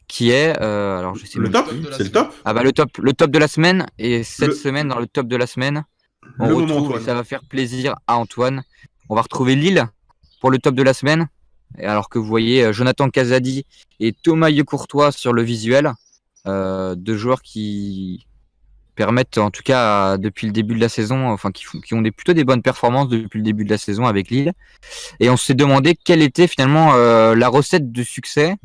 qui est alors je sais Le même top, top de la c'est le semaine. top. Ah le top de la semaine, et cette semaine dans le top de la semaine, on Le moment retrouve, et Antoine. ça va faire plaisir à Antoine, on va retrouver Lille pour le top de la semaine, et alors que vous voyez Jonathan Casadi et Thomas Courtois sur le visuel, deux joueurs qui permettent en tout cas depuis le début de la saison, enfin qui ont plutôt des bonnes performances depuis le début de la saison avec Lille, et on s'est demandé quelle était finalement la recette de succès.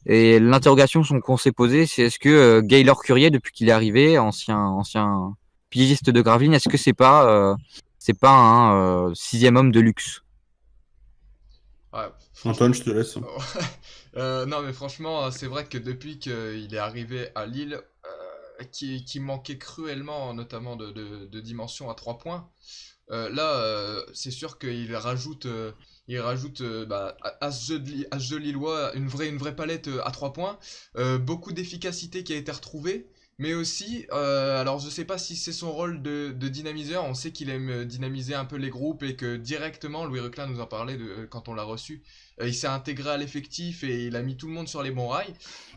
Et l'interrogation qu'on s'est posée, c'est est-ce que Gaylor Curier, depuis qu'il est arrivé, ancien pigiste de Gravelines, est-ce que c'est pas un 6e homme de luxe? Ouais, Antoine, je te laisse. non mais franchement, c'est vrai que depuis qu'il est arrivé à Lille, qui manquait cruellement, notamment de dimension à 3 points, là, c'est sûr qu'il rajoute, à ce jeu lillois une vraie palette à 3 points, beaucoup d'efficacité qui a été retrouvée, mais aussi, alors je sais pas si c'est son rôle de dynamiseur, on sait qu'il aime dynamiser un peu les groupes et que directement, Louis Reclin nous en parlait quand on l'a reçu, il s'est intégré à l'effectif et il a mis tout le monde sur les bons rails,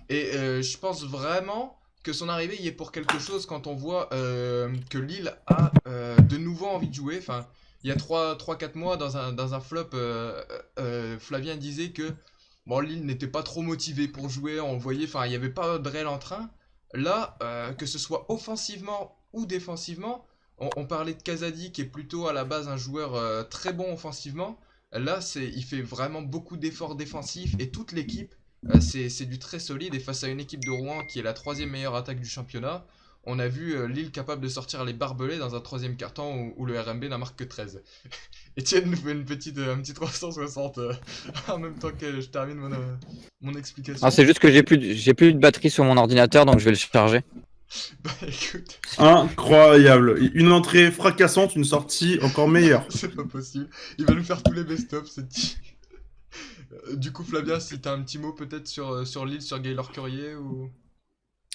et je pense vraiment que son arrivée y est pour quelque chose quand on voit que Lille a de nouveau envie de jouer. Enfin, il y a 3-4 mois, dans un flop, Flavien disait que bon, Lille n'était pas trop motivé pour jouer. On voyait, enfin, il n'y avait pas de réel entrain. Là, que ce soit offensivement ou défensivement, on parlait de Casadi qui est plutôt à la base un joueur très bon offensivement. Là, il fait vraiment beaucoup d'efforts défensifs et toute l'équipe c'est du très solide, et face à une équipe de Rouen qui est la 3e meilleure attaque du championnat, on a vu Lille capable de sortir les barbelés dans un 3e quart-temps où le RMB n'a marqué que 13. Etienne nous fait un petit 360 en même temps que je termine mon explication. Ah, c'est juste que j'ai plus de batterie sur mon ordinateur, donc je vais le charger. Bah écoute. Incroyable. Une entrée fracassante, une sortie encore meilleure. C'est pas possible. Il va nous faire tous les best-of, ce type. Du coup, Flavien, si t'as un petit mot peut-être sur Lille, sur Gaylor Curier ou...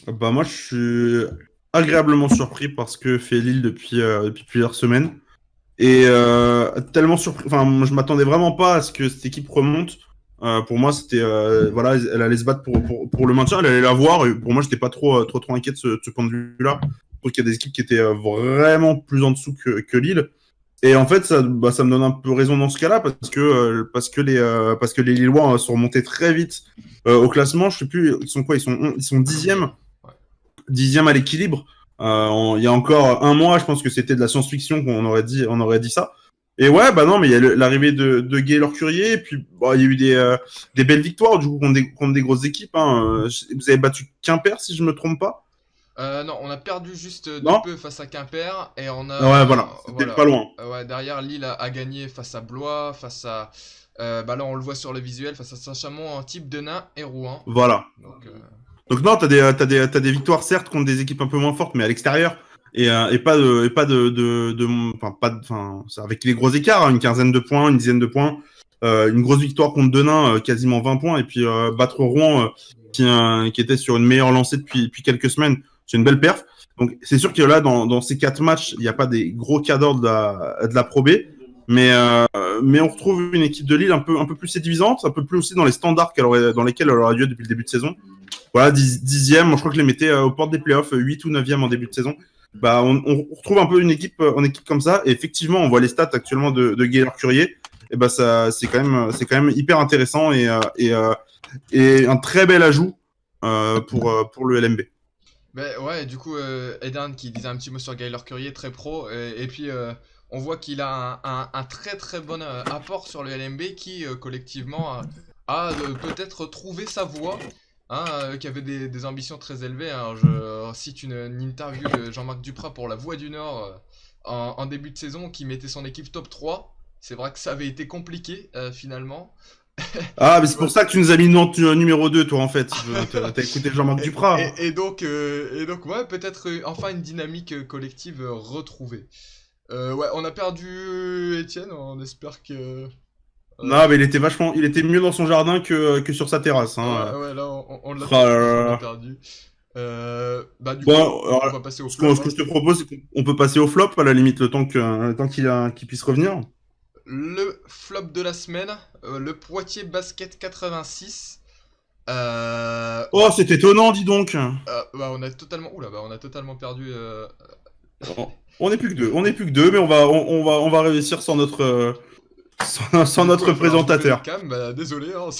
Bah moi, je suis agréablement surpris par ce que fait Lille depuis plusieurs semaines. Et tellement surpris. Enfin, je m'attendais vraiment pas à ce que cette équipe remonte. Pour moi, c'était voilà, elle allait se battre pour le maintien, elle allait l'avoir. Et pour moi, j'étais pas trop inquiet de ce point de vue-là. Je trouve qu'il y a des équipes qui étaient vraiment plus en dessous que Lille. Et en fait, ça me donne un peu raison dans ce cas-là parce que les Lillois sont remontés très vite au classement. Je sais plus, ils sont quoi? Ils sont 10e à l'équilibre. Il y a encore un mois, je pense que c'était de la science-fiction qu'on aurait dit ça. Et ouais, bah non, mais il y a l'arrivée de Gaylor Courier, et puis bon, il y a eu des belles victoires du coup contre des grosses équipes. Hein. Vous avez battu Quimper, si je me trompe pas. Non, on a perdu juste de Non. peu face à Quimper et on a Ouais, voilà, c'était voilà. pas loin. Ouais, derrière Lille a gagné face à Blois, face à bah là on le voit sur le visuel face à Saint-Chamond en type de nain et Rouen. Voilà. Donc Donc non, t'as des victoires certes contre des équipes un peu moins fortes, mais à l'extérieur et pas enfin pas enfin c'est avec les gros écarts, hein, une quinzaine de points, une dizaine de points, une grosse victoire contre Denain, quasiment 20 points, et puis battre Rouen qui était sur une meilleure lancée depuis quelques semaines, c'est une belle perf. Donc c'est sûr que là dans ces 4 matchs, il n'y a pas des gros cadors de la Pro B, mais on retrouve une équipe de Lille un peu plus séduisante, un peu plus aussi dans les standards dans lesquels elle aura lieu depuis le début de saison. Voilà, 10e, moi je crois que je les mettais aux portes des playoffs, 8 ou 9e en début de saison. Bah, on retrouve un peu une équipe comme ça, et effectivement, on voit les stats actuellement de Gaylor Courier, et bah c'est quand même hyper intéressant et un très bel ajout pour le LMB. ben ouais, du coup Eden qui disait un petit mot sur Gaylor Courier, très pro, et puis on voit qu'il a un très très bon apport sur le LMB qui collectivement a peut-être trouvé sa voie. Hein, qui avait des ambitions très élevées. Hein. Je cite une interview de Jean-Marc Duprat pour La Voix du Nord en début de saison qui mettait son équipe top 3. C'est vrai que ça avait été compliqué finalement. Ah, mais c'est pour ça que tu nous as mis numéro 2, toi, en fait. T'as écouté Jean-Marc Duprat. Et donc, ouais, peut-être enfin une dynamique collective retrouvée. Ouais, on a perdu Étienne, on espère que... Non, mais il était mieux dans son jardin que sur sa terrasse. Hein. Ouais, là, on l'a perdu. Bah, du coup, Bon, on va passer au ce flop. que je te propose, c'est qu'on peut passer au flop, à la limite, le temps qu'il puisse revenir. Le flop de la semaine, le Poitiers Basket 86. Oh, c'est étonnant, dis donc. Bah, on a totalement perdu. On n'est plus que deux, mais on va réussir sans notre notre présentateur. Bah, désolé, hein,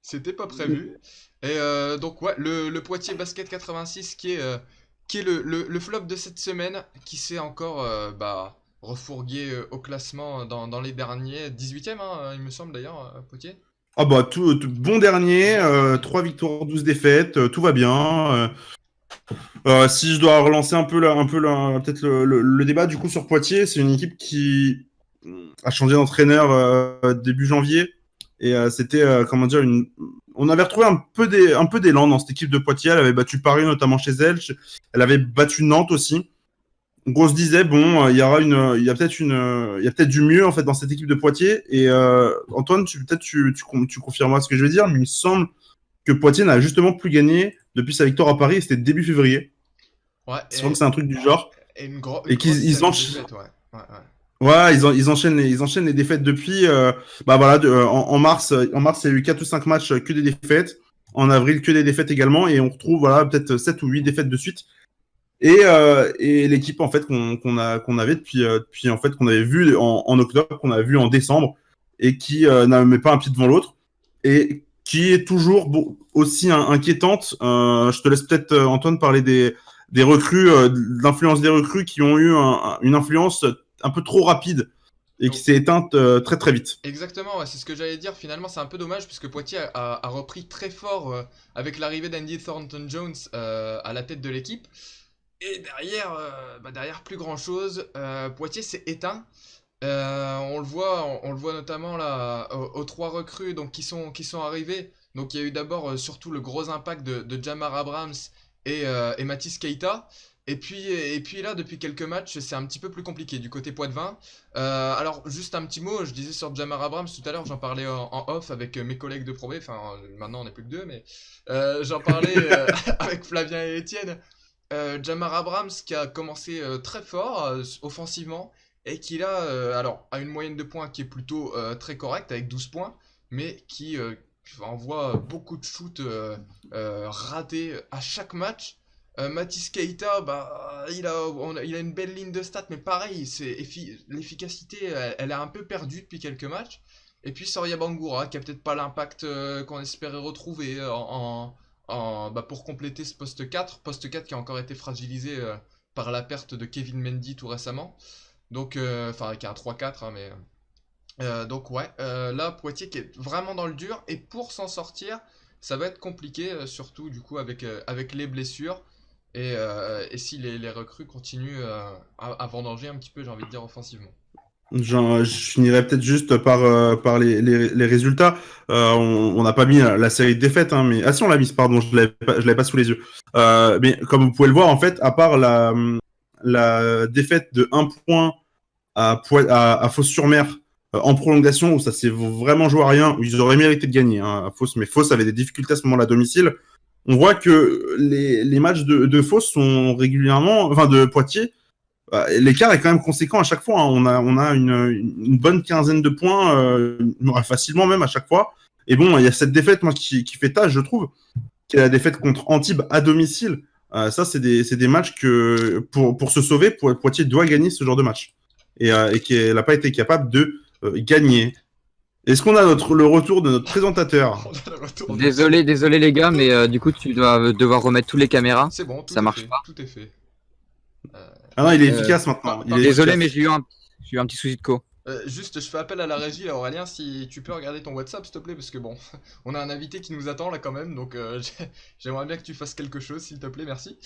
c'était pas prévu. Et donc ouais, le Poitiers Basket 86 qui est le flop de cette semaine, qui s'est encore bah, refourgué au classement dans les derniers. 18ème, hein, il me semble d'ailleurs, Poitiers. Ah bah, tout bon dernier, 3 victoires, 12 défaites, tout va bien. Si je dois relancer peut-être le débat du coup sur Poitiers, c'est une équipe qui a changé d'entraîneur début janvier, et c'était comment dire on avait retrouvé un peu d'élan dans cette équipe de Poitiers. Elle avait battu Paris notamment chez elle, elle avait battu Nantes aussi. Donc on se disait bon, il y a peut-être du mieux en fait dans cette équipe de Poitiers. Et Antoine, tu confirmeras ce que je veux dire, mais il me semble que Poitiers n'a justement plus gagné depuis sa victoire à Paris, et c'était début février. Ouais, je crois que c'est un truc du genre. Et qu'ils enchaînent. Ouais, ils enchaînent les défaites depuis. Bah voilà, en mars, il y a eu 4 ou 5 matchs que des défaites. En avril, que des défaites également. Et on retrouve voilà, peut-être 7 ou 8 défaites de suite. Et l'équipe en fait qu'on avait depuis en fait qu'on avait vu en octobre, qu'on avait vu en décembre, et qui n'a met pas un pied devant l'autre, et qui est toujours aussi inquiétante. Je te laisse peut-être Antoine parler des recrues, de l'influence des recrues qui ont eu une influence un peu trop rapide et qui s'est éteinte très très vite. Exactement, ouais, c'est ce que j'allais dire. Finalement, c'est un peu dommage puisque Poitiers a repris très fort avec l'arrivée d'Andy Thornton-Jones à la tête de l'équipe. Et derrière plus grand chose. Poitiers s'est éteint. On le voit notamment là aux 3 recrues donc, qui sont arrivés. Donc il y a eu d'abord surtout le gros impact de Jamar Abrams et Mathis Keita. Et puis là, depuis quelques matchs, c'est un petit peu plus compliqué du côté Poitevin. Alors, juste un petit mot, je disais sur Jamar Abrams tout à l'heure, j'en parlais en off avec mes collègues de Pro B, enfin, maintenant on n'est plus que 2, mais j'en parlais avec Flavien et Étienne. Jamar Abrams qui a commencé très fort offensivement, et qui là, alors, a une moyenne de points qui est plutôt très correcte, avec 12 points, mais qui envoie beaucoup de shoots ratés à chaque match. Mathis Keita, bah, il a une belle ligne de stats, mais pareil, l'efficacité, elle est un peu perdue depuis quelques matchs. Et puis Soria Bangoura, qui a peut-être pas l'impact qu'on espérait retrouver pour compléter ce poste 4 qui a encore été fragilisé par la perte de Kevin Mendy tout récemment. Donc, enfin, avec un 3-4, hein, mais. Donc, ouais, là, Poitiers qui est vraiment dans le dur, et pour s'en sortir, ça va être compliqué, surtout du coup avec les blessures. Et si les recrues continuent à vendanger un petit peu, j'ai envie de dire, offensivement. Je finirais peut-être juste par les résultats. On n'a pas mis la série de défaites, hein, mais... Ah si, on l'a mise, pardon, je l'avais pas sous les yeux. Mais comme vous pouvez le voir, en fait, à part la défaite de 1 point à Fos-sur-Mer en prolongation, où ça s'est vraiment joué à rien, où ils auraient mérité de gagner, hein, à Fos, mais Fos avait des difficultés à ce moment-là à domicile. On voit que les matchs de Fos sont régulièrement... Enfin, de Poitiers, l'écart est quand même conséquent à chaque fois, hein. On a une bonne quinzaine de points, facilement même à chaque fois. Et bon, il y a cette défaite moi, qui fait tâche, je trouve, qui est la défaite contre Antibes à domicile. Ça, c'est des matchs que, pour se sauver, Poitiers doit gagner ce genre de match. Et qu'elle n'a pas été capable de gagner. Est-ce qu'on a le retour de notre présentateur? Désolé les gars, mais du coup tu dois devoir remettre toutes les caméras. C'est bon, tout ça est marche fait, pas. tout est fait. Ah non, il est efficace maintenant. Il est Désolé, efficace. mais j'ai eu un petit souci de co. Juste, je fais appel à la régie, là, Aurélien, si tu peux regarder ton WhatsApp, s'il te plaît, parce que bon, on a un invité qui nous attend là quand même, donc j'aimerais bien que tu fasses quelque chose, s'il te plaît, merci.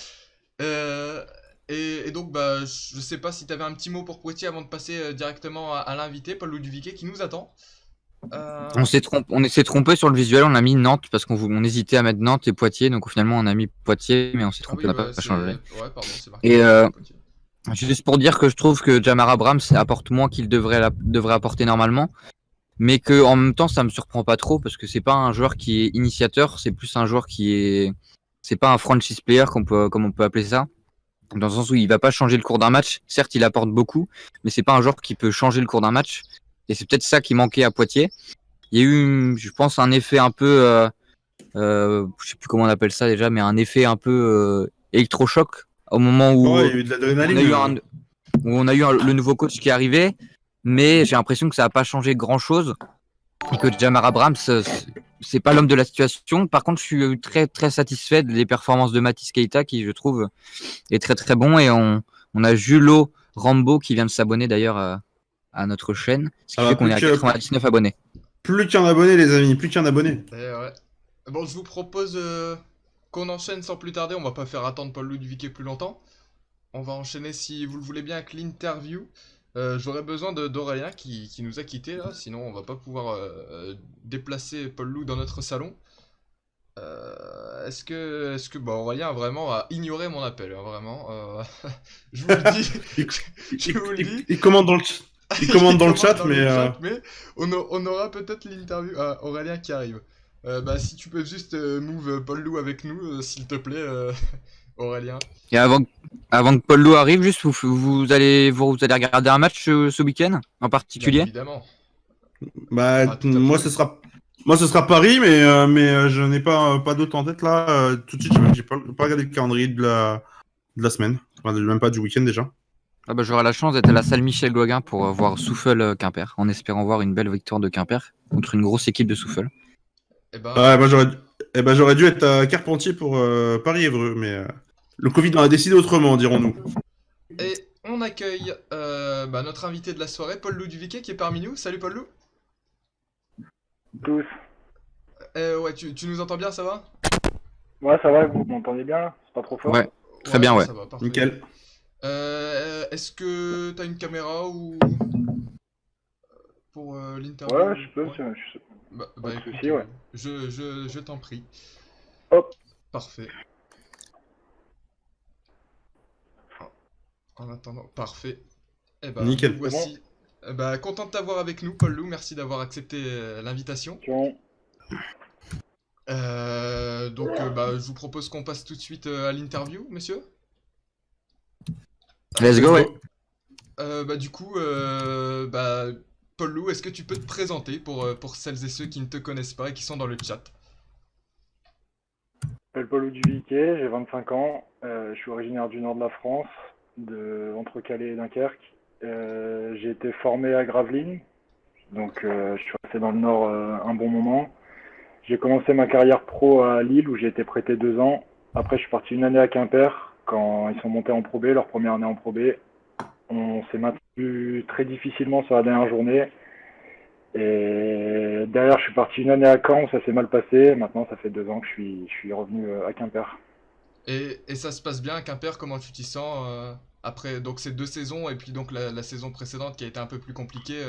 Et donc, bah, je sais pas si t'avais un petit mot pour Poitiers avant de passer directement à l'invité, Paul Duviquet, qui nous attend. On s'est trompé sur le visuel, on a mis Nantes parce qu'on hésitait à mettre Nantes et Poitiers, donc finalement on a mis Poitiers, mais on s'est trompé, oui, on n'a pas changé. Ouais, pardon, c'est marqué. Et juste pour dire que je trouve que Jamar Abrams apporte moins qu'il devrait apporter normalement, mais que en même temps ça me surprend pas trop parce que c'est pas un joueur qui est initiateur, c'est plus un joueur c'est pas un franchise player comme on peut appeler ça, dans le sens où il va pas changer le cours d'un match. Certes, il apporte beaucoup, mais c'est pas un joueur qui peut changer le cours d'un match. Et c'est peut-être ça qui manquait à Poitiers. Il y a eu, je pense, un effet un peu, je sais plus comment on appelle ça déjà, mais un effet un peu électrochoc au moment où il y a eu de l'adrénaline. on a eu le nouveau coach qui est arrivé, mais j'ai l'impression que ça n'a pas changé grand-chose et que Jamar Abrams, c'est pas l'homme de la situation. Par contre, je suis très très satisfait des performances de Mathis Keita qui, je trouve, est très très bon, et on a Julo Rambo qui vient de s'abonner d'ailleurs à notre chaîne, ce qui fait qu'on est à 99 abonnés. Plus qu'un abonné, les amis, plus qu'un abonné. Ouais. Bon, je vous propose qu'on enchaîne sans plus tarder. On va pas faire attendre Paul Duviquet plus longtemps. On va enchaîner, si vous le voulez bien, avec l'interview. J'aurais besoin d'Aurélien qui nous a quittés là, sinon on va pas pouvoir déplacer Paul Lou dans notre salon. Est-ce que bah, Aurélien vraiment a ignoré mon appel, hein, vraiment. Je vous le dis. Il commande dans le chat, mais on aura peut-être l'interview. Ah, Aurélien qui arrive. Bah, si tu peux juste move Paul Lou avec nous, s'il te plaît, Aurélien. Et avant que Paul Lou arrive, juste vous allez regarder un match ce week-end en particulier? Bien évidemment. Bah, moi ce sera Paris, mais je n'ai pas d'autre en tête là. Tout de suite, j'ai pas regardé le calendrier de la semaine, enfin, même pas du week-end déjà. Ah bah, j'aurai la chance d'être à la salle Michel Gauguin pour voir Souffle Quimper, en espérant voir une belle victoire de Quimper contre une grosse équipe de Souffle. J'aurais dû être à Carpentier pour Paris-Évreux, mais le Covid en a décidé autrement, dirons-nous. Et on accueille notre invité de la soirée, Paul Lou Duviquet, qui est parmi nous. Salut Paul Lou. Tous. Ouais, tu nous entends bien, ça va? Ouais, ça va, vous m'entendez bien là? C'est pas trop fort? Ouais, très bien, ouais. Ça va, parfait. Nickel. Est-ce que t'as une caméra ou pour l'interview? Ouais, je peux, ouais. Pas de écoute, souci, ouais. Je t'en prie. Hop. Parfait. En attendant, parfait. Eh ben, nickel. Voici. Content de t'avoir avec nous, Paul Lou. Merci d'avoir accepté l'invitation. Donc, je vous propose qu'on passe tout de suite à l'interview, messieurs. Let's go, ouais. Du coup, Paul Lou, est-ce que tu peux te présenter pour celles et ceux qui ne te connaissent pas et qui sont dans le chat? Je m'appelle Paul Lou Duviquet, j'ai 25 ans, je suis originaire du nord de la France, entre Calais et Dunkerque. J'ai été formé à Gravelines, donc je suis resté dans le nord un bon moment. J'ai commencé ma carrière pro à Lille où j'ai été prêté 2 ans. Après, je suis parti une année à Quimper quand ils sont montés en Pro B, leur première année en Pro B. On s'est maintenu très difficilement sur la dernière journée. Et derrière, je suis parti une année à Caen, ça s'est mal passé. Maintenant, ça fait 2 ans que je suis revenu à Quimper. Et ça se passe bien à Quimper, comment tu t'y sens après donc ces 2 saisons et puis donc la saison précédente qui a été un peu plus compliquée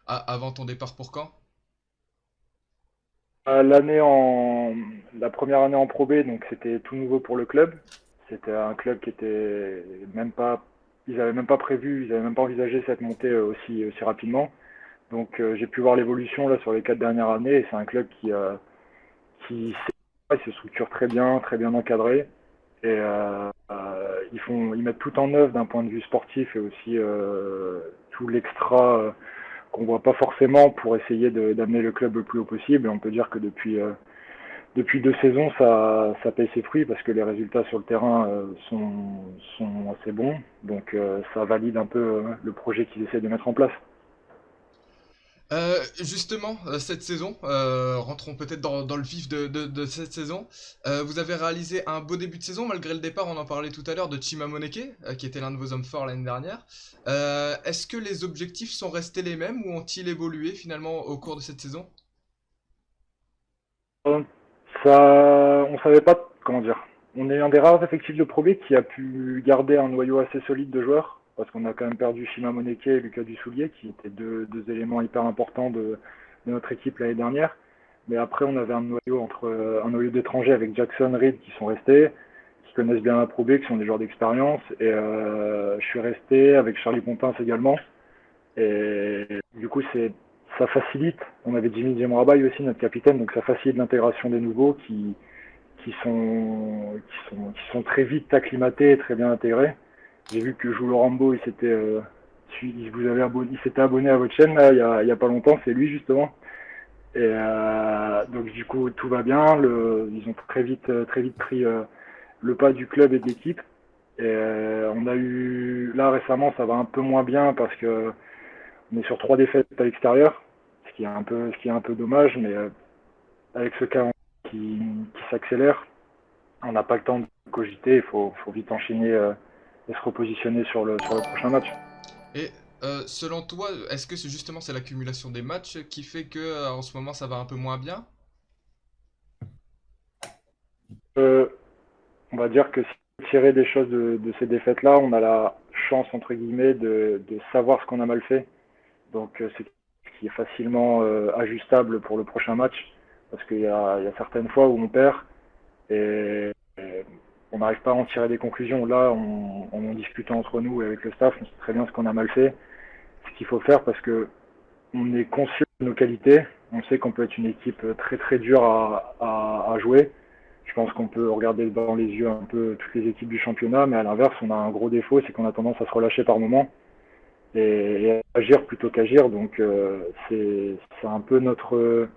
avant ton départ pour Caen? L'année en la première année en Pro B, donc c'était tout nouveau pour le club. C'était un club qui était même pas, ils avaient même pas prévu, ils avaient même pas envisagé cette montée aussi rapidement. Donc j'ai pu voir l'évolution là sur les 4 dernières années. Et c'est un club qui se structure très bien encadré. Et ils mettent tout en œuvre d'un point de vue sportif et aussi tout l'extra qu'on voit pas forcément pour essayer d'amener le club le plus haut possible. Et on peut dire que depuis 2 saisons, ça paye ses fruits parce que les résultats sur le terrain sont assez bons. Donc ça valide un peu le projet qu'ils essaient de mettre en place. Justement, cette saison, rentrons peut-être dans le vif de cette saison. Vous avez réalisé un beau début de saison malgré le départ, on en parlait tout à l'heure, de Chima Moneke, qui était l'un de vos hommes forts l'année dernière. Est-ce que les objectifs sont restés les mêmes ou ont-ils évolué finalement au cours de cette saison? On savait pas comment dire. On est un des rares effectifs de Pro B qui a pu garder un noyau assez solide de joueurs, parce qu'on a quand même perdu Shima Moneke et Lucas Dussoulier, qui étaient deux éléments hyper importants de notre équipe l'année dernière. Mais après, on avait un noyau d'étrangers avec Jackson Reed qui sont restés, qui connaissent bien la Pro B, qui sont des joueurs d'expérience. Et je suis resté avec Charlie Pontins également. Et du coup, ça facilite. On avait Jimmy Djemrabaye aussi, notre capitaine, donc ça facilite l'intégration des nouveaux qui sont très vite acclimatés et très bien intégrés. J'ai vu que Joulo Rambo, il s'était abonné à votre chaîne là, il y a pas longtemps, c'est lui justement. Et donc du coup tout va bien. Ils ont très vite pris le pas du club et de l'équipe. Et on a eu là récemment, ça va un peu moins bien parce que on est sur 3 défaites à l'extérieur, ce qui est un peu dommage, mais avec ce cas qui s'accélère, on n'a pas le temps de cogiter, il faut vite enchaîner et se repositionner sur le prochain match. Et selon toi, est-ce que c'est l'accumulation des matchs qui fait que en ce moment ça va un peu moins bien? Euh, on va dire que si on tirer des choses de ces défaites-là, on a la chance, entre guillemets, de savoir ce qu'on a mal fait. Donc c'est ce qui est facilement ajustable pour le prochain match, parce qu'il y a certaines fois où on perd et on n'arrive pas à en tirer des conclusions. Là, en discutant entre nous et avec le staff, on sait très bien ce qu'on a mal fait, ce qu'il faut faire, parce que on est conscient de nos qualités. On sait qu'on peut être une équipe très très dure à jouer. Je pense qu'on peut regarder dans les yeux un peu toutes les équipes du championnat, mais à l'inverse, on a un gros défaut, c'est qu'on a tendance à se relâcher par moments et agir plutôt qu'agir. Donc c'est un peu notre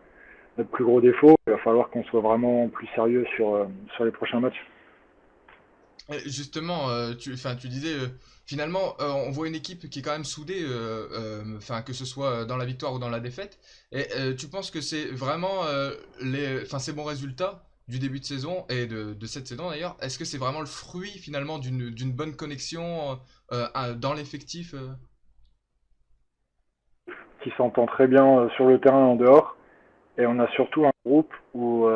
plus gros défaut. Il va falloir qu'on soit vraiment plus sérieux sur les prochains matchs. Justement, tu disais finalement on voit une équipe qui est quand même soudée, que ce soit dans la victoire ou dans la défaite. Et tu penses que c'est vraiment ces bons résultats du début de saison et de cette saison d'ailleurs, est-ce que c'est vraiment le fruit finalement d'une bonne connexion dans l'effectif Qui s'entend très bien sur le terrain et en dehors. Et on a surtout un groupe où,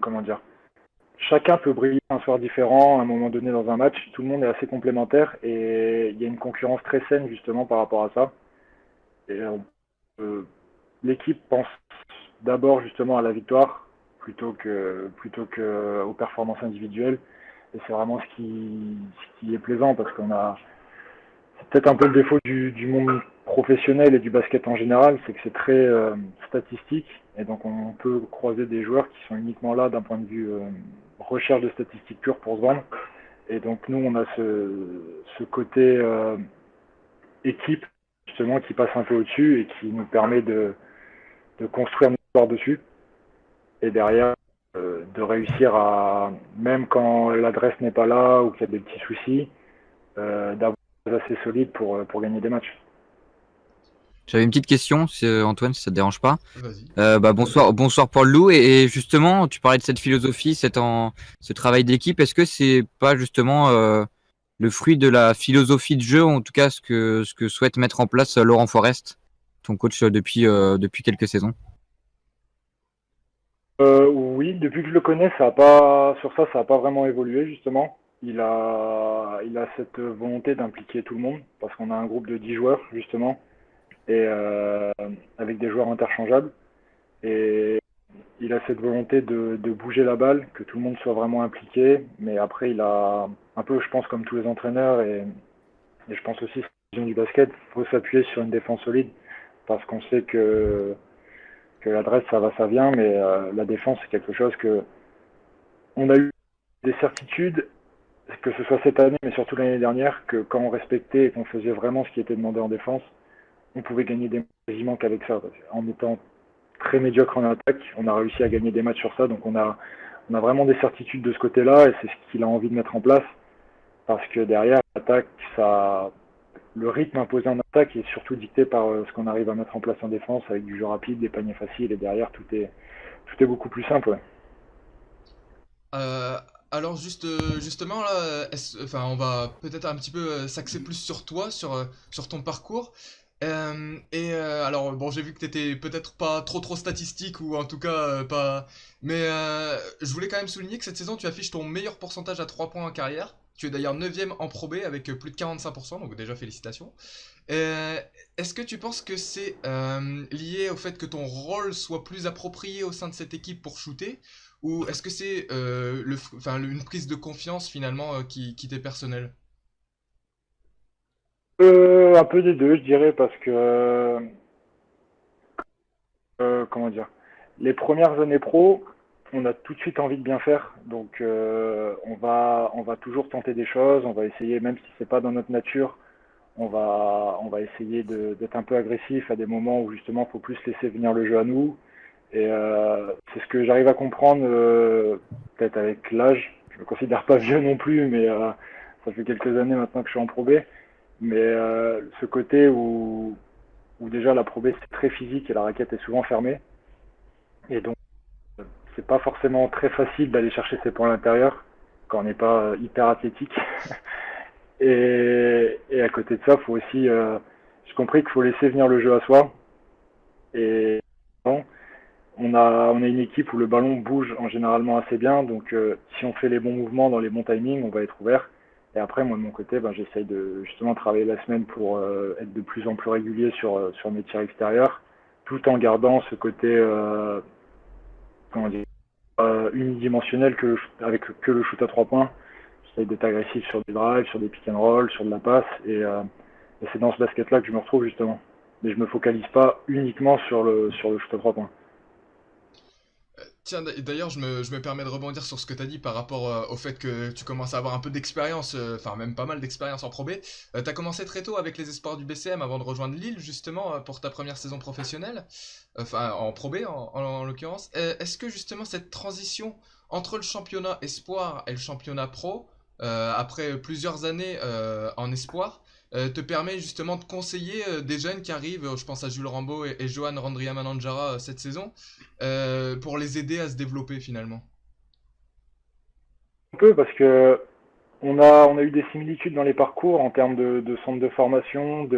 comment dire, chacun peut briller un soir différent à un moment donné dans un match. Tout le monde est assez complémentaire et il y a une concurrence très saine justement par rapport à ça. Et l'équipe pense d'abord justement à la victoire plutôt que aux performances individuelles. Et c'est vraiment ce qui est plaisant parce c'est peut-être un peu le défaut du monde professionnel et du basket en général, c'est que c'est très statistique. Et donc on peut croiser des joueurs qui sont uniquement là d'un point de vue recherche de statistiques pures pour se vendre. Et donc nous, on a ce côté équipe, justement, qui passe un peu au-dessus et qui nous permet de construire notre histoire dessus. Et derrière, de réussir à, même quand l'adresse n'est pas là ou qu'il y a des petits soucis, d'avoir assez solide pour gagner des matchs. J'avais une petite question, Antoine, si ça te dérange pas. Vas-y. Bonsoir Paul Loup. Et justement, tu parlais de cette philosophie, ce travail d'équipe. Est-ce que c'est pas justement le fruit de la philosophie de jeu, en tout cas ce que souhaite mettre en place Laurent Forest, ton coach depuis quelques saisons? Oui, depuis que je le connais, ça a pas vraiment évolué justement. Il a cette volonté d'impliquer tout le monde parce qu'on a un groupe de 10 joueurs justement et avec des joueurs interchangeables. Et il a cette volonté de bouger la balle, que tout le monde soit vraiment impliqué. Mais après, il a un peu, je pense, comme tous les entraîneurs et je pense aussi, vision du basket, il faut s'appuyer sur une défense solide parce qu'on sait que l'adresse, ça va, ça vient, mais la défense, c'est quelque chose que on a eu des certitudes, que ce soit cette année, mais surtout l'année dernière, que quand on respectait et qu'on faisait vraiment ce qui était demandé en défense, on pouvait gagner des matchs quasiment qu'avec ça. En étant très médiocre en attaque, on a réussi à gagner des matchs sur ça, donc on a vraiment des certitudes de ce côté-là, et c'est ce qu'il a envie de mettre en place, parce que derrière, l'attaque, le rythme imposé en attaque est surtout dicté par ce qu'on arrive à mettre en place en défense, avec du jeu rapide, des paniers faciles, et derrière, tout est beaucoup plus simple. Ouais. Euh, alors justement là, enfin on va peut-être un petit peu s'axer plus sur toi, sur ton parcours. Alors bon, j'ai vu que t'étais peut-être pas trop statistique ou en tout cas pas, mais je voulais quand même souligner que cette saison tu affiches ton meilleur pourcentage à 3 points en carrière. Tu es d'ailleurs 9ème en Pro B avec plus de 45%, donc déjà félicitations. Euh, Est-ce que tu penses que c'est lié au fait que ton rôle soit plus approprié au sein de cette équipe pour shooter? Ou est-ce que c'est une prise de confiance finalement qui t'est personnelle? Un peu des deux, je dirais, parce que comment dire, les premières années pro, on a tout de suite envie de bien faire, donc on va toujours tenter des choses, on va essayer, même si c'est pas dans notre nature, on va essayer d'être un peu agressif à des moments où justement il faut plus laisser venir le jeu à nous. Et c'est ce que j'arrive à comprendre peut-être avec l'âge. Je me considère pas vieux non plus, mais ça fait quelques années maintenant que je suis en Pro B. Mais ce côté où déjà la Pro B c'est très physique et la raquette est souvent fermée. Et donc c'est pas forcément très facile d'aller chercher ses points à l'intérieur quand on n'est pas hyper athlétique. Et à côté de ça, faut aussi, j'ai compris qu'il faut laisser venir le jeu à soi. Et bon, on a une équipe où le ballon bouge en généralement assez bien, donc si on fait les bons mouvements dans les bons timings, on va être ouvert. Et après, moi de mon côté, ben, j'essaye de justement travailler la semaine pour être de plus en plus régulier sur mes tirs extérieurs, tout en gardant ce côté comment dire, unidimensionnel avec que le shoot à 3 points. J'essaye d'être agressif sur du drive, sur des pick and roll, sur de la passe, et c'est dans ce basket-là que je me retrouve justement. Mais je me focalise pas uniquement sur le shoot à 3 points. Tiens, d'ailleurs, je me permets de rebondir sur ce que tu as dit par rapport au fait que tu commences à avoir un peu d'expérience, enfin même pas mal d'expérience en Pro B. Tu as commencé très tôt avec les espoirs du BCM avant de rejoindre Lille, justement, pour ta première saison professionnelle, enfin en Pro B en l'occurrence. Est-ce que justement cette transition entre le championnat espoir et le championnat pro, après plusieurs années en espoir, te permet justement de conseiller des jeunes qui arrivent, je pense à Jules Rambo et Johan Randriamananjara cette saison, pour les aider à se développer finalement? Un peu parce que on a eu des similitudes dans les parcours en termes de centre de formation,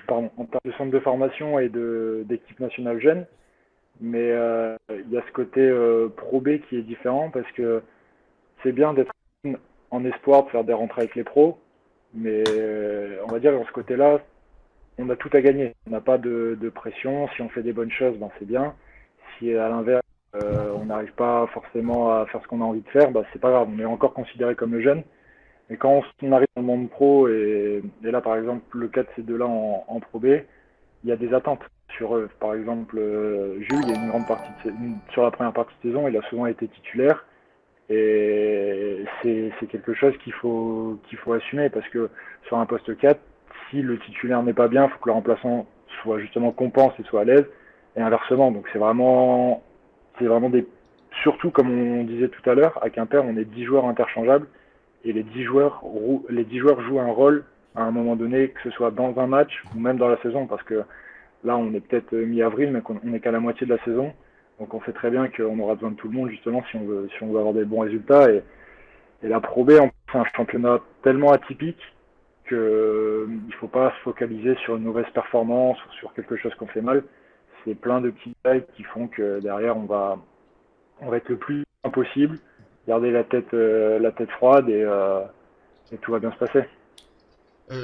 pardon, en termes de centre de formation et d'équipe nationale jeune. Mais il y a ce côté Pro B qui est différent parce que c'est bien d'être en espoir de faire des rentrées avec les pros, mais on va dire dans ce côté-là, on a tout à gagner. On n'a pas de pression. Si on fait des bonnes choses, ben c'est bien. Si à l'inverse, on n'arrive pas forcément à faire ce qu'on a envie de faire, ben c'est pas grave. On est encore considéré comme le jeune. Mais quand on arrive dans le monde pro, et là par exemple le cas de ces deux-là en Pro B, il y a des attentes sur eux. Par exemple, Jules, il y a une grande partie sur la première partie de saison, il a souvent été titulaire. Et c'est quelque chose qu'il faut assumer parce que sur un poste 4, si le titulaire n'est pas bien, il faut que le remplaçant soit justement compense et soit à l'aise. Et inversement, donc c'est vraiment des, surtout comme on disait tout à l'heure, à Quimper, on est 10 joueurs interchangeables et les 10 joueurs jouent un rôle à un moment donné, que ce soit dans un match ou même dans la saison, parce que là, on est peut-être mi-avril, mais qu'on n'est qu'à la moitié de la saison. Donc on sait très bien qu'on aura besoin de tout le monde, justement, si on veut avoir des bons résultats. Et la Pro B, c'est un championnat tellement atypique qu'il ne faut pas se focaliser sur une mauvaise performance ou sur quelque chose qu'on fait mal. C'est plein de petits détails qui font que derrière, on va être le plus possible, garder la tête froide et tout va bien se passer.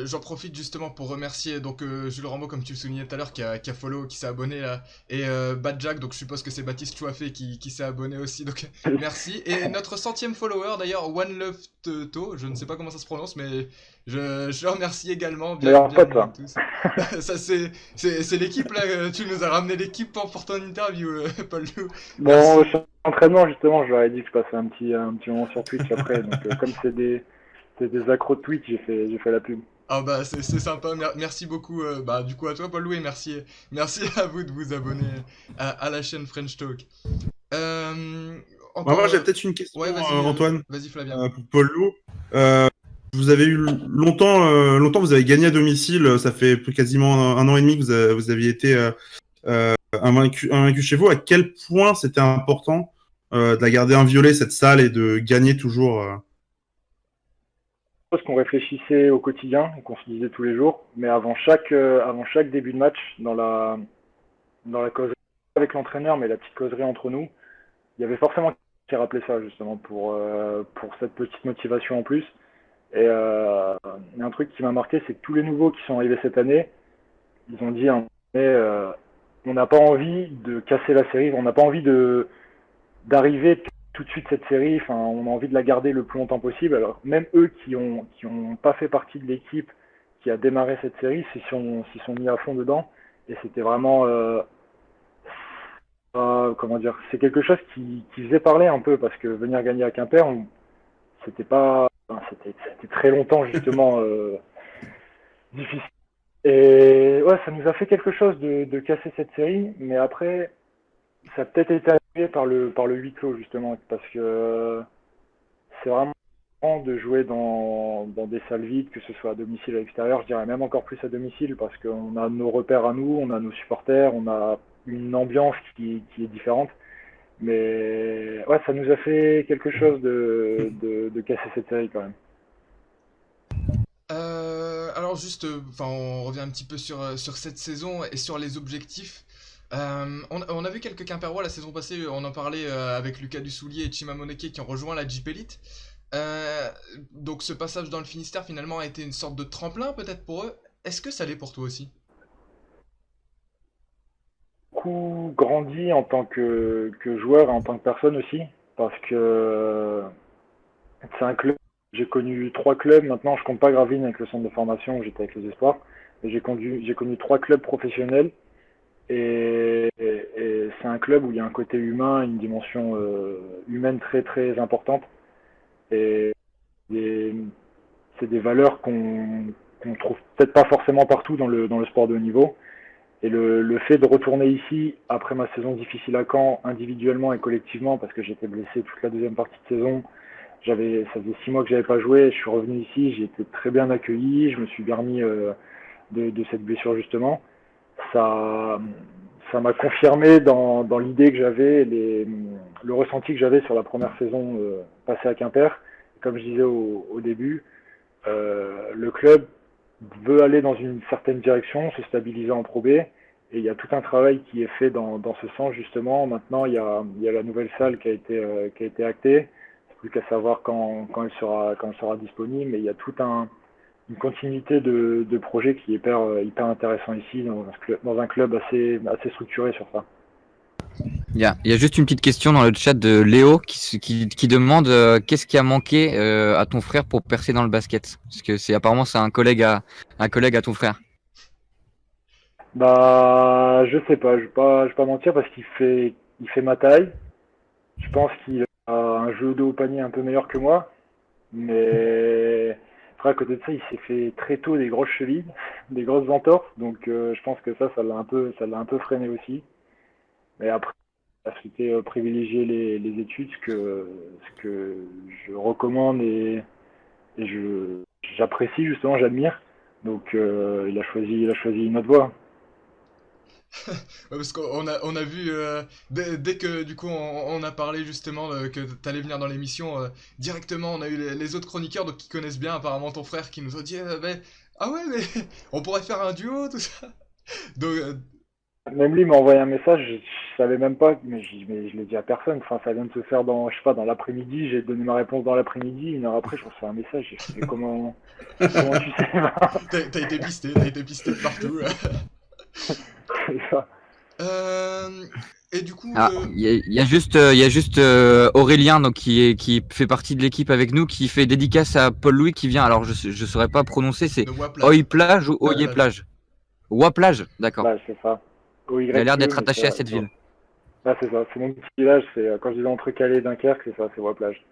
J'en profite justement pour remercier donc Jules Rambo, comme tu le soulignais tout à l'heure, qui a follow, qui s'est abonné là, et Bad Jack, donc je suppose que c'est Baptiste Chouafé qui s'est abonné aussi, donc merci. Et notre 100e follower d'ailleurs, One Love To, je ne sais pas comment ça se prononce, mais je le remercie également. Meilleur pote, Bienvenue à tous. Ça c'est l'équipe là, tu nous as ramené l'équipe pour ton interview, Paul Lou. Bon, sur l'entraînement, justement, je leur ai dit que je passais un petit moment sur Twitch après, donc comme c'est des accros de Twitch, j'ai fait la pub. Ah bah c'est sympa, merci beaucoup bah du coup à toi Paul Louis, merci à vous de vous abonner à la chaîne French Talk. Moi, j'ai peut-être une question, ouais, Antoine, vas-y Flavien. pour Paul Lou. Vous avez eu longtemps, vous avez gagné à domicile. Ça fait quasiment un an et demi que vous aviez été invaincu chez vous. À quel point c'était important de la garder inviolée, cette salle, et de gagner toujours Chose qu'on réfléchissait au quotidien et qu'on se disait tous les jours, mais avant chaque début de match, dans la causerie avec l'entraîneur, mais la petite causerie entre nous, il y avait forcément qui rappelait ça justement pour cette petite motivation en plus. Et un truc qui m'a marqué, c'est que tous les nouveaux qui sont arrivés cette année, ils ont dit on n'a pas envie de casser la série, on n'a pas envie d'arriver tout de suite cette série, enfin, on a envie de la garder le plus longtemps possible. Alors même eux qui ont pas fait partie de l'équipe qui a démarré cette série, s'y sont mis à fond dedans, et c'était vraiment comment dire, c'est quelque chose qui faisait parler un peu, parce que venir gagner à Quimper, c'était très longtemps justement difficile. Et ouais, ça nous a fait quelque chose de casser cette série, mais après, ça a peut-être été arrivé par le huis clos justement, parce que c'est vraiment de jouer dans des salles vides, que ce soit à domicile ou à l'extérieur. Je dirais même encore plus à domicile, parce qu'on a nos repères à nous, on a nos supporters, on a une ambiance qui est différente. Mais ouais, ça nous a fait quelque chose de casser cette série quand même. Alors juste, on revient un petit peu sur cette saison et sur les objectifs. On a vu quelques Quimpérois la saison passée, on en parlait avec Lucas Dussoulier et Chima Moneke qui ont rejoint la Jeep Elite. Donc ce passage dans le Finistère finalement a été une sorte de tremplin peut-être pour eux. Est-ce que ça l'est pour toi aussi? Beaucoup grandi en tant que joueur et en tant que personne aussi, parce que c'est un club. J'ai connu 3 clubs. Maintenant, je compte pas Gravelines avec le centre de formation où j'étais avec les espoirs. Mais j'ai connu 3 clubs professionnels. Et c'est un club où il y a un côté humain, une dimension humaine très très importante. Et c'est des valeurs qu'on trouve peut-être pas forcément partout dans le sport de haut niveau. Et le fait de retourner ici, après ma saison difficile à Caen, individuellement et collectivement, parce que j'étais blessé toute la deuxième partie de saison, ça faisait 6 mois que j'avais pas joué, je suis revenu ici, j'ai été très bien accueilli, je me suis bien remis de cette blessure justement. Ça m'a confirmé dans l'idée que j'avais, le ressenti que j'avais sur la première saison passée à Quimper. Comme je disais au début, le club veut aller dans une certaine direction, se stabiliser en Pro B, et il y a tout un travail qui est fait dans ce sens justement. Maintenant, il y a la nouvelle salle qui a été actée. C'est plus qu'à savoir quand elle sera disponible, mais il y a toute une continuité de projets qui est hyper intéressant ici dans un club assez structuré sur ça. Il y a juste une petite question dans le chat de Léo qui demande qu'est-ce qui a manqué à ton frère pour percer dans le basket, parce que apparemment c'est un collègue à ton frère. Bah, je sais pas, je vais pas mentir, parce qu'il fait ma taille. Je pense qu'il a un jeu de haut panier un peu meilleur que moi, mais après, à côté de ça, il s'est fait très tôt des grosses chevilles, des grosses entorses, donc je pense que ça l'a un peu freiné aussi. Mais après, il a souhaité privilégier les études, ce que je recommande et j'apprécie justement, j'admire. Donc il a choisi une autre voie. Ouais, parce qu'on a vu, dès que du coup on a parlé justement que t'allais venir dans l'émission, directement on a eu les autres chroniqueurs donc, qui connaissent bien apparemment ton frère qui nous ont dit ah ouais mais on pourrait faire un duo tout ça. Donc Même lui m'a envoyé un message, je savais même pas, mais je l'ai dit à personne. Enfin, ça vient de se faire dans, je sais pas, dans l'après-midi. J'ai donné ma réponse dans l'après-midi. Une heure après, je reçois un message. J'ai fait, mais comment tu sais? t'as été pisté de partout. C'est ça. Euh, et du coup, Ah, il y a juste Aurélien donc qui fait partie de l'équipe avec nous qui fait dédicace à Paul Louis qui vient. Alors je saurais pas prononcer, c'est de Waplage. Oi Plage ou Oye Plage. Waplage, d'accord. Là, c'est ça. Il a l'air d'être mais attaché à cette ville. Là, c'est ça. C'est mon petit village. C'est quand je disais entre Calais et Dunkerque, c'est ça. C'est Waplage.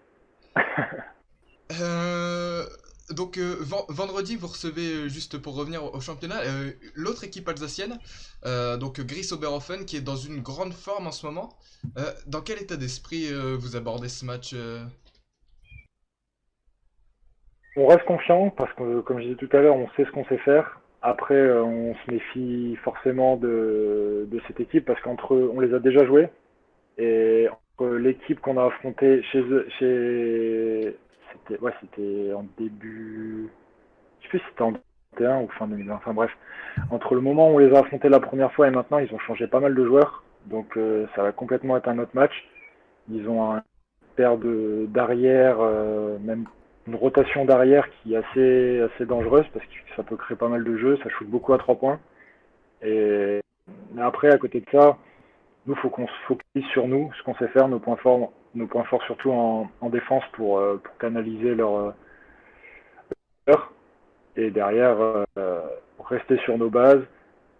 Euh, donc vendredi, vous recevez, juste pour revenir au championnat, l'autre équipe alsacienne, donc Gris Oberhofen, qui est dans une grande forme en ce moment. Dans quel état d'esprit vous abordez ce match On reste confiant parce que, comme je disais tout à l'heure, on sait ce qu'on sait faire. Après, on se méfie forcément de cette équipe parce on les a déjà joués. Et entre l'équipe qu'on a affrontée c'était en début, je sais plus si c'était en 2021 ou fin 2020, enfin bref. Entre le moment où on les a affrontés la première fois et maintenant, ils ont changé pas mal de joueurs. Donc ça va complètement être un autre match. Ils ont un paire d'arrière, même une rotation d'arrière qui est assez dangereuse parce que ça peut créer pas mal de jeux, ça shoot beaucoup à 3 points. Mais après, à côté de ça, nous, faut qu'on se focalise sur nous, ce qu'on sait faire, nos points forts surtout en défense pour canaliser leur. Et derrière, rester sur nos bases,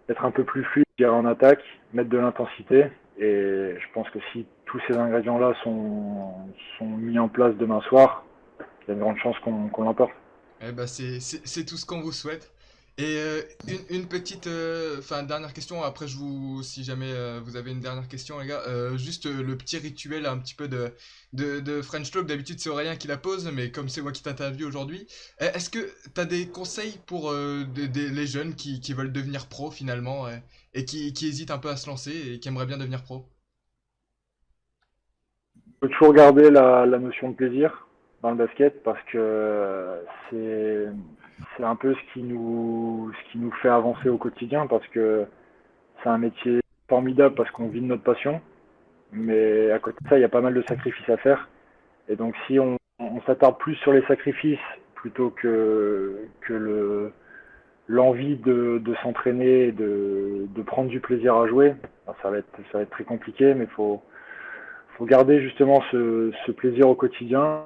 être un peu plus fluide, tirer en attaque, mettre de l'intensité. Et je pense que si tous ces ingrédients-là sont mis en place demain soir, il y a une grande chance qu'on l'emporte. Eh ben c'est tout ce qu'on vous souhaite. Et une petite, enfin dernière question. Après si jamais vous avez une dernière question les gars, juste le petit rituel un petit peu de French Talk. D'habitude c'est Aurélien qui la pose, mais comme c'est moi qui t'interviewe aujourd'hui, est-ce que t'as des conseils pour les jeunes qui veulent devenir pro finalement et qui hésitent un peu à se lancer et qui aimeraient bien devenir pro? Il faut toujours garder la notion de plaisir dans le basket parce que c'est un peu ce qui nous fait avancer au quotidien parce que c'est un métier formidable parce qu'on vit de notre passion, mais à côté de ça, il y a pas mal de sacrifices à faire. Et donc, si on s'attarde plus sur les sacrifices plutôt que l'envie de s'entraîner, de prendre du plaisir à jouer, ben, ça va être très compliqué, mais faut garder justement ce plaisir au quotidien.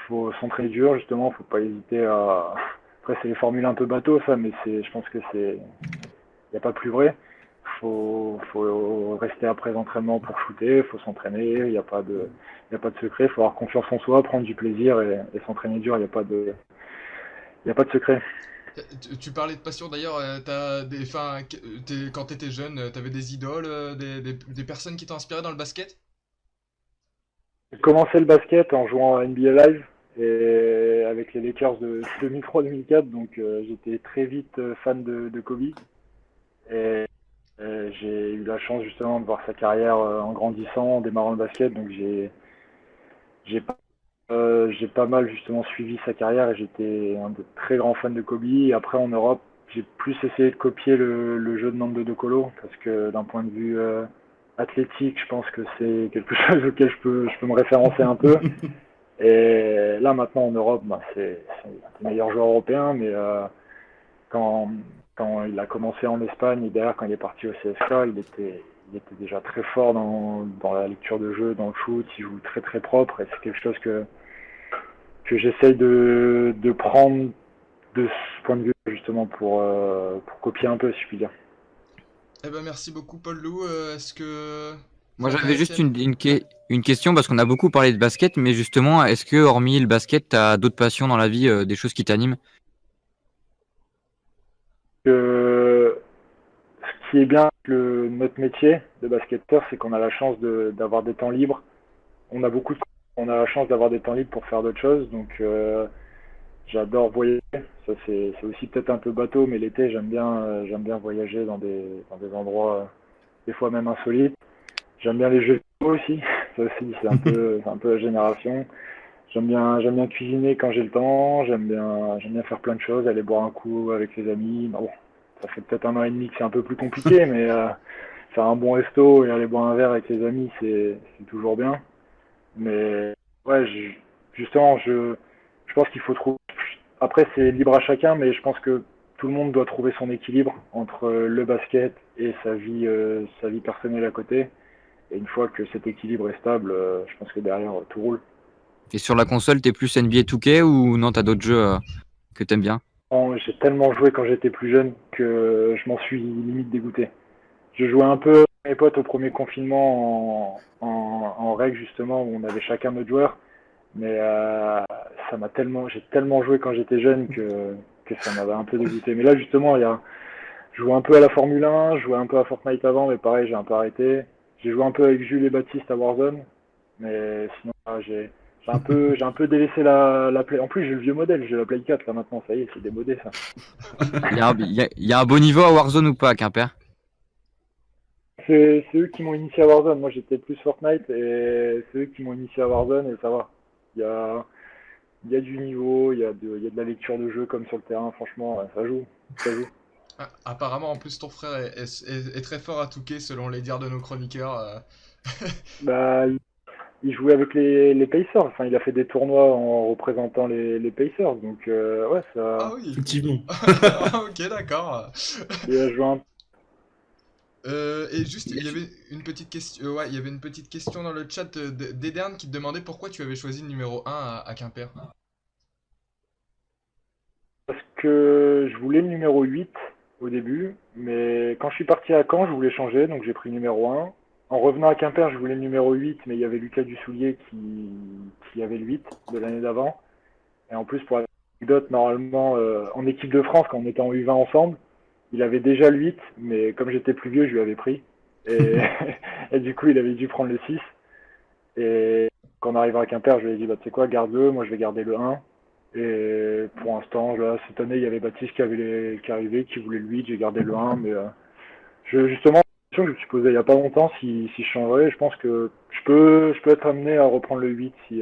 Faut s'entraîner dur, justement, faut pas hésiter à. Après, c'est les formules un peu bateau, ça, mais je pense que il n'y a pas plus vrai. Faut rester après l'entraînement pour shooter, faut s'entraîner, il y a pas de secret, faut avoir confiance en soi, prendre du plaisir et s'entraîner dur, il y a pas de secret. Tu parlais de passion d'ailleurs, quand t'étais jeune, t'avais des idoles, des personnes qui t'ont inspiré dans le basket? J'ai commencé le basket en jouant à NBA Live et avec les Lakers de 2003-2004, donc j'étais très vite fan de Kobe. Et j'ai eu la chance justement de voir sa carrière en grandissant, en démarrant le basket, donc j'ai pas mal justement suivi sa carrière et j'étais un de très grands fans de Kobe. Et après en Europe, j'ai plus essayé de copier le jeu de Nando De Colo parce que d'un point de vue athlétique, je pense que c'est quelque chose auquel je peux me référencer un peu. Et là maintenant en Europe, bah, c'est le meilleur joueur européen, mais quand, quand il a commencé en Espagne et derrière quand il est parti au CSKA, il était déjà très fort dans la lecture de jeu, dans le shoot, il joue très très propre et c'est quelque chose que j'essaye de prendre de ce point de vue justement pour copier un peu si je puis dire. Eh ben merci beaucoup Paul Lou. Est-ce que Moi, t'as j'avais juste Étienne? une question parce qu'on a beaucoup parlé de basket, mais justement, est-ce que, hormis le basket, tu as d'autres passions dans la vie, des choses qui t'animent? Que ce qui est bien avec notre métier de basketteur, c'est qu'on a la chance d'avoir des temps libres. On a la chance d'avoir des temps libres pour faire d'autres choses. Donc J'adore voyager. Ça, c'est aussi peut-être un peu bateau, mais l'été, j'aime bien voyager dans des endroits, des fois même insolites. J'aime bien les jeux vidéo aussi. Ça aussi, c'est un peu la génération. J'aime bien cuisiner quand j'ai le temps. J'aime bien faire plein de choses, aller boire un coup avec les amis. Bon, ça fait peut-être un an et demi que c'est un peu plus compliqué, mais faire un bon resto et aller boire un verre avec les amis, c'est toujours bien. Mais ouais, justement, je pense qu'il faut trouver. Après, c'est libre à chacun, mais je pense que tout le monde doit trouver son équilibre entre le basket et sa vie personnelle à côté. Et une fois que cet équilibre est stable, je pense que derrière, tout roule. Et sur la console, t'es plus NBA 2K ou non, t'as d'autres jeux que t'aimes bien? J'ai tellement joué quand j'étais plus jeune que je m'en suis limite dégoûté. Je jouais un peu avec mes potes au premier confinement en règle justement où on avait chacun notre joueur, mais j'ai tellement joué quand j'étais jeune que ça m'avait un peu dégoûté. Mais là justement, je jouais un peu à la Formule 1, je jouais un peu à Fortnite avant, mais pareil, j'ai un peu arrêté. J'ai joué un peu avec Jules et Baptiste à Warzone, mais sinon j'ai un peu délaissé la Play. En plus, j'ai le vieux modèle, j'ai la Play 4 là maintenant, ça y est, c'est démodé ça. Il y a un beau niveau à Warzone ou pas à Quimper? C'est eux qui m'ont initié à Warzone. Moi, j'étais plus Fortnite et c'est eux qui m'ont initié à Warzone et ça va. Il y a, il y a du niveau, il y a de la lecture de jeu comme sur le terrain. Franchement, ça joue. Ça joue. Ah, apparemment, en plus, ton frère est très fort à Touquet, selon les dires de nos chroniqueurs. Bah, il jouait avec les Pacers. Enfin, il a fait des tournois en représentant les Pacers. Donc, ouais, Ah ça. oui. Effectivement. Ok, d'accord. Il a joué un. Et juste, il y avait une petite question. Ouais, il y avait une petite question dans le chat d'Edern qui te demandait pourquoi tu avais choisi le numéro 1 à Quimper. Parce que je voulais le numéro 8 au début, mais quand je suis parti à Caen, je voulais changer, donc j'ai pris le numéro 1. En revenant à Quimper, je voulais le numéro 8, mais il y avait Lucas Dussoulier qui avait le 8 de l'année d'avant. Et en plus, pour l'anecdote, normalement, en équipe de France, quand on était en U20 ensemble, il avait déjà le 8, mais comme j'étais plus vieux, je lui avais pris. Et, et du coup, il avait dû prendre le 6. Et quand on arrive à Quimper, je lui ai dit, bah, tu sais quoi, garde-le, moi je vais garder le 1. Et pour l'instant, là, cette année, il y avait Baptiste qui arrivait, qui voulait le 8, j'ai gardé le 1. Mais justement, la question que je me suis posée il n'y a pas longtemps si je changerais. Je pense que je peux être amené à reprendre le 8 si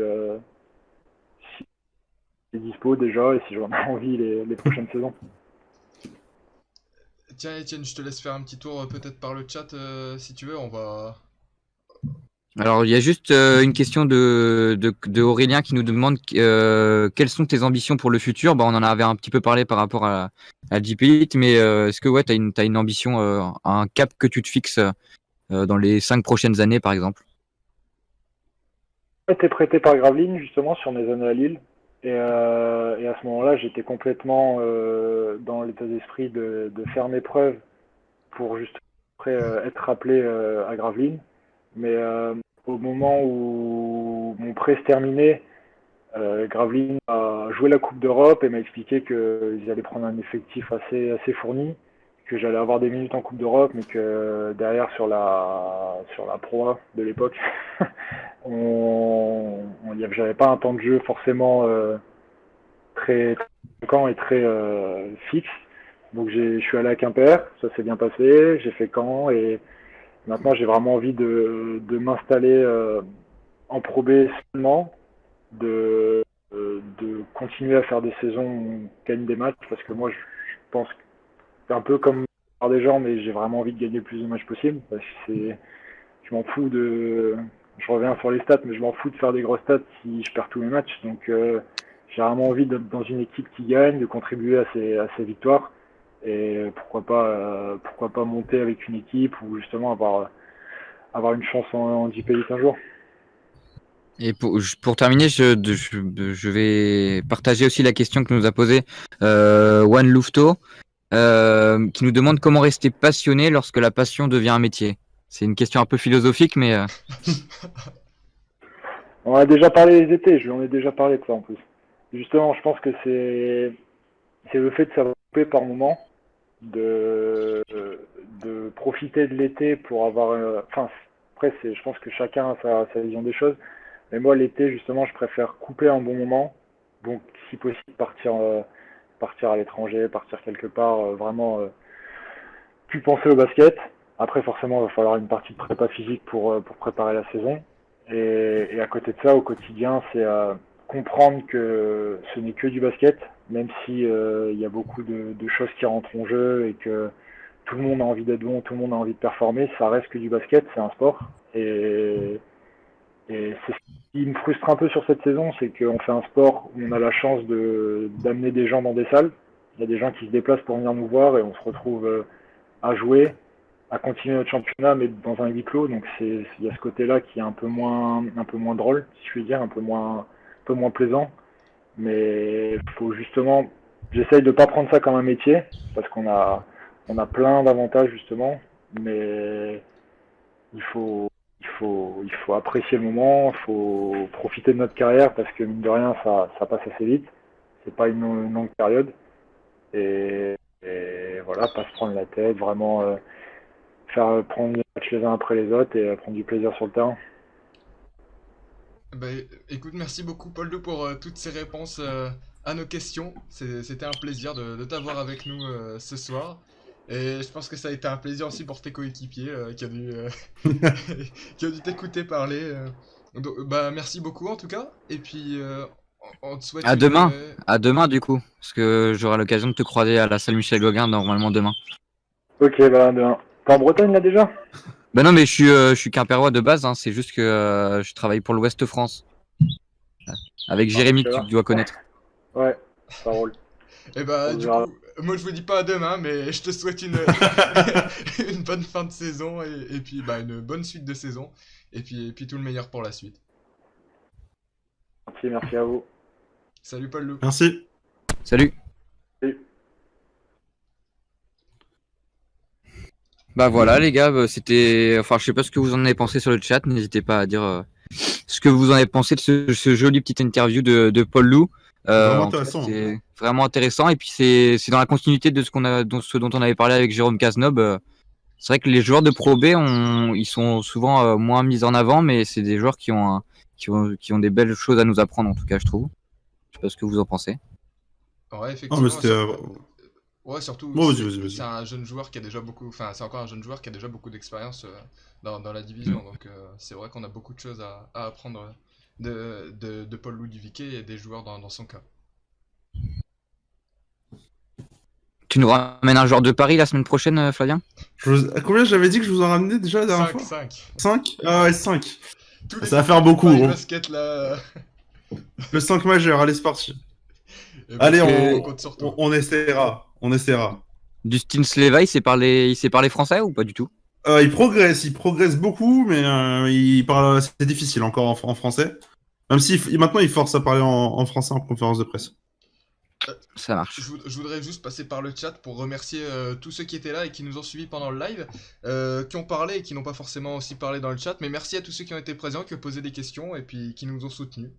c'est dispo déjà et si j'en ai envie les prochaines saisons. Tiens, Étienne, je te laisse faire un petit tour peut-être par le chat si tu veux. On va. Alors, il y a juste une question de Aurélien qui nous demande quelles sont tes ambitions pour le futur. Bah, on en avait un petit peu parlé par rapport à Deep Elite, mais est-ce que ouais, t'as une ambition, un cap que tu te fixes dans les 5 prochaines années, par exemple? J'ai été prêté par Gravelines justement sur mes années à Lille. Et à ce moment-là, j'étais complètement dans l'état d'esprit de faire mes preuves pour juste après être rappelé à Gravelines. Mais au moment où mon prêt se terminait, Gravelines a joué la Coupe d'Europe et m'a expliqué qu'ils allaient prendre un effectif assez fourni, que j'allais avoir des minutes en Coupe d'Europe, mais que derrière sur la Pro A de l'époque, j'avais pas un temps de jeu forcément très fréquent et très fixe. Donc je suis allé à Quimper, ça s'est bien passé, j'ai fait Caen et maintenant j'ai vraiment envie de m'installer en Pro B seulement, de continuer à faire des saisons où on gagne des matchs parce que moi je pense que c'est un peu comme par des gens mais j'ai vraiment envie de gagner le plus de matchs possible parce que je m'en fous je reviens sur les stats mais je m'en fous de faire des grosses stats si je perds tous mes matchs donc j'ai vraiment envie d'être dans une équipe qui gagne, de contribuer à ces victoires et pourquoi pas monter avec une équipe ou justement avoir une chance en Deep Elite un jour. Et pour terminer, je vais partager aussi la question que nous a posée Juan Lufto, qui nous demande comment rester passionné lorsque la passion devient un métier. C'est une question un peu philosophique, mais On a déjà parlé les étés, je lui en ai déjà parlé de ça en plus. Justement, je pense que c'est le fait de savoir couper par moment, de profiter de l'été pour avoir. Enfin, après, je pense que chacun a sa vision des choses. Mais moi, l'été, justement, je préfère couper un bon moment, Donc, si possible, partir à l'étranger, partir quelque part, vraiment plus penser au basket. Après, forcément, il va falloir une partie de prépa physique pour préparer la saison. Et à côté de ça, au quotidien, c'est comprendre que ce n'est que du basket, même si il y a beaucoup de choses qui rentrent en jeu et que tout le monde a envie d'être bon, tout le monde a envie de performer, ça reste que du basket, c'est un sport. Et c'est ce qui me frustre un peu sur cette saison, c'est qu'on fait un sport où on a la chance d'amener des gens dans des salles. Il y a des gens qui se déplacent pour venir nous voir et on se retrouve à jouer, à continuer notre championnat, mais dans un huis clos. Donc il y a ce côté-là qui est un peu moins drôle, si je puis dire, un peu moins plaisant. Mais faut justement, j'essaye de pas prendre ça comme un métier parce qu'on a plein d'avantages justement, mais il faut apprécier le moment, il faut profiter de notre carrière parce que mine de rien ça passe assez vite. C'est pas une longue période et voilà, pas se prendre la tête, vraiment faire prendre les matchs les uns après les autres et prendre du plaisir sur le terrain. Bah, écoute, merci beaucoup Paul Lou pour toutes ces réponses à nos questions. C'était un plaisir de t'avoir avec nous ce soir. Et je pense que ça a été un plaisir aussi pour tes coéquipiers qui ont dû t'écouter parler. Donc, bah, merci beaucoup en tout cas. Et puis on te souhaite À demain. À demain du coup, parce que j'aurai l'occasion de te croiser à la salle Michel Gauguin normalement demain. Ok, bah demain. T'es en Bretagne là déjà? Bah non mais je suis quimpérois de base, hein, c'est juste que je travaille pour l'Ouest France. Avec Jérémy que tu dois connaître. Ouais, ça roule. Et bah On du verra. coup, moi je vous dis pas à demain, mais je te souhaite une bonne fin de saison et puis bah, une bonne suite de saison. Et puis tout le meilleur pour la suite. Merci à vous. Salut Paul Lou. Merci. Salut. Salut. Bah voilà les gars, c'était... Enfin je sais pas ce que vous en avez pensé sur le chat, n'hésitez pas à dire ce que vous en avez pensé de ce joli petit interview de Paul Lou. Vraiment intéressant. C'est vraiment intéressant et puis c'est dans la continuité de ce dont on avait parlé avec Jérôme Cazeneuve. C'est vrai que les joueurs de Pro B ils sont souvent moins mis en avant, mais c'est des joueurs qui ont des belles choses à nous apprendre en tout cas je trouve. Je sais pas ce que vous en pensez. Ouais, Ah, effectivement. mais c'était. Ouais, surtout, Bon, vas-y. c'est un jeune joueur qui a déjà beaucoup, enfin, c'est encore un jeune joueur qui a déjà beaucoup d'expérience dans la division, donc c'est vrai qu'on a beaucoup de choses à apprendre de Paul Lou Duviquet et des joueurs dans son cas. Tu nous ramènes un joueur de Paris la semaine prochaine, Flavien? À combien j'avais dit que je vous en ramenais déjà la dernière fois? 5. 5? Ah ouais, 5. Tous les Ça va faire beaucoup. Paris Hein. Basket, là. Le 5 majeur, allez, c'est parti. Ben, Allez, compte sur toi. on essaiera. On essaiera. Dustin Sleva, il sait parler français ou pas du tout? Il progresse beaucoup, mais il parle, c'est difficile encore en français. Même si maintenant il force à parler en français en conférence de presse. Ça marche. Je voudrais juste passer par le chat pour remercier tous ceux qui étaient là et qui nous ont suivis pendant le live, qui ont parlé et qui n'ont pas forcément aussi parlé dans le chat, mais merci à tous ceux qui ont été présents, qui ont posé des questions et puis qui nous ont soutenus.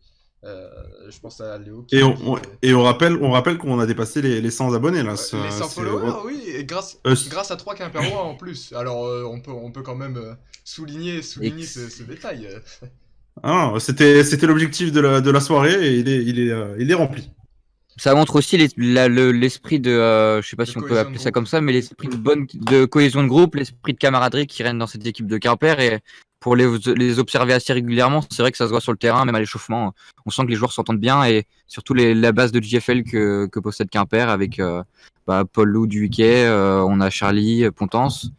Je pense à Léo. Et on rappelle qu'on a dépassé les 100 abonnés là. Les 100 followers, oui, et grâce à 3 Quimpérois en plus. Alors on peut quand même souligner ce détail. Ah, c'était l'objectif de la soirée et il est rempli. Ça montre aussi l'esprit de, je sais pas si on peut appeler ça comme ça, mais l'esprit de cohésion de groupe, l'esprit de camaraderie qui règne dans cette équipe de Quimper. Et pour les observer assez régulièrement, c'est vrai que ça se voit sur le terrain, même à l'échauffement. On sent que les joueurs s'entendent bien et surtout la base de JFL que possède Quimper avec Paul Lou Duviquet, on a Charlie Pontance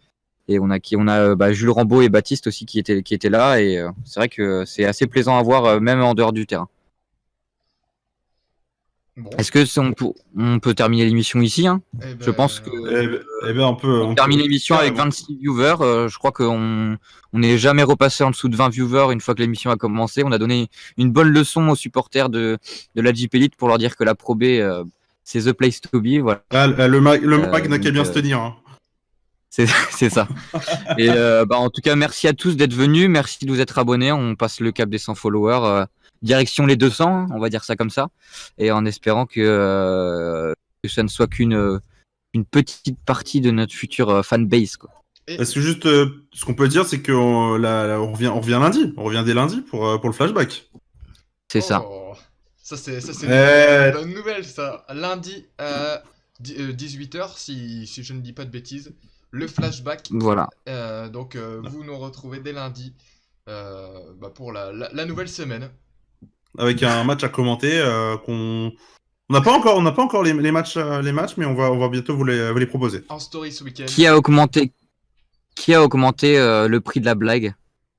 et on a Jules Rambaud et Baptiste aussi qui étaient là. Et c'est vrai que c'est assez plaisant à voir, même en dehors du terrain. Bon. Est-ce que on peut terminer l'émission ici hein Je pense que on termine l'émission avec 26 viewers. Je crois qu'on n'est jamais repassé en dessous de 20 viewers une fois que l'émission a commencé. On a donné une bonne leçon aux supporters de la Jeep Elite pour leur dire que la Pro B c'est the place to be. Voilà. Le mag n'a qu'à bien se tenir. Hein. C'est ça. Et en tout cas, merci à tous d'être venus. Merci de vous être abonnés. On passe le cap des 100 followers. Direction les 200, on va dire ça comme ça, et en espérant que ça ne soit qu'une petite partie de notre future fanbase. Parce que juste, ce qu'on peut dire, c'est qu'on revient lundi, on revient dès lundi pour le flashback. C'est ça. Ça, c'est Eh. une bonne nouvelle, ça. Lundi, 18h, si je ne dis pas de bêtises, le flashback. Voilà. Donc, vous nous retrouvez dès lundi pour la nouvelle semaine. Avec un match à commenter qu'on... On n'a pas encore les matchs, mais on va bientôt vous les proposer. En story ce week-end. Qui a augmenté le prix de la blague?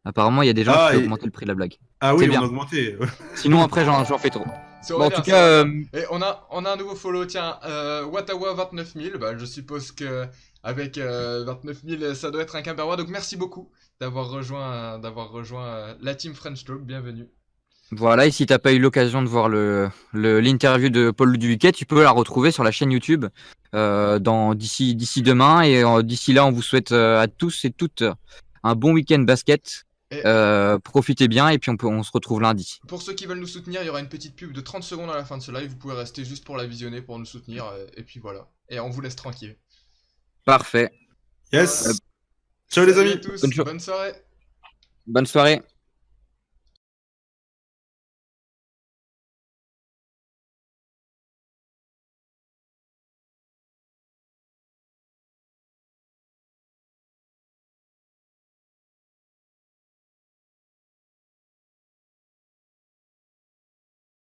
Apparemment, il y a des gens qui ont augmenté le prix de la blague. Ah oui, C'est on bien. a augmenté. Sinon, après, j'en fais trop. C'est Bon, en bien, tout c'est cas, bien. Et on a un nouveau follow, tiens, Watawa 29 000. Bah, je suppose que avec 29 000, ça doit être un Quimperois. Donc merci beaucoup d'avoir rejoint la team French Talk. Bienvenue. voilà, et si t'as pas eu l'occasion de voir l'interview de Paul Luduviquet, tu peux la retrouver sur la chaîne YouTube d'ici demain. Et d'ici là, on vous souhaite à tous et toutes un bon week-end basket. Et Profitez bien et puis on se retrouve lundi. pour ceux qui veulent nous soutenir, il y aura une petite pub de 30 secondes à la fin de ce live. Vous pouvez rester juste pour la visionner, pour nous soutenir. Et puis voilà. Et on vous laisse tranquille. Parfait. Yes. Ciao les Salut amis. à tous. Bonne Bonne soirée. Bonne soirée.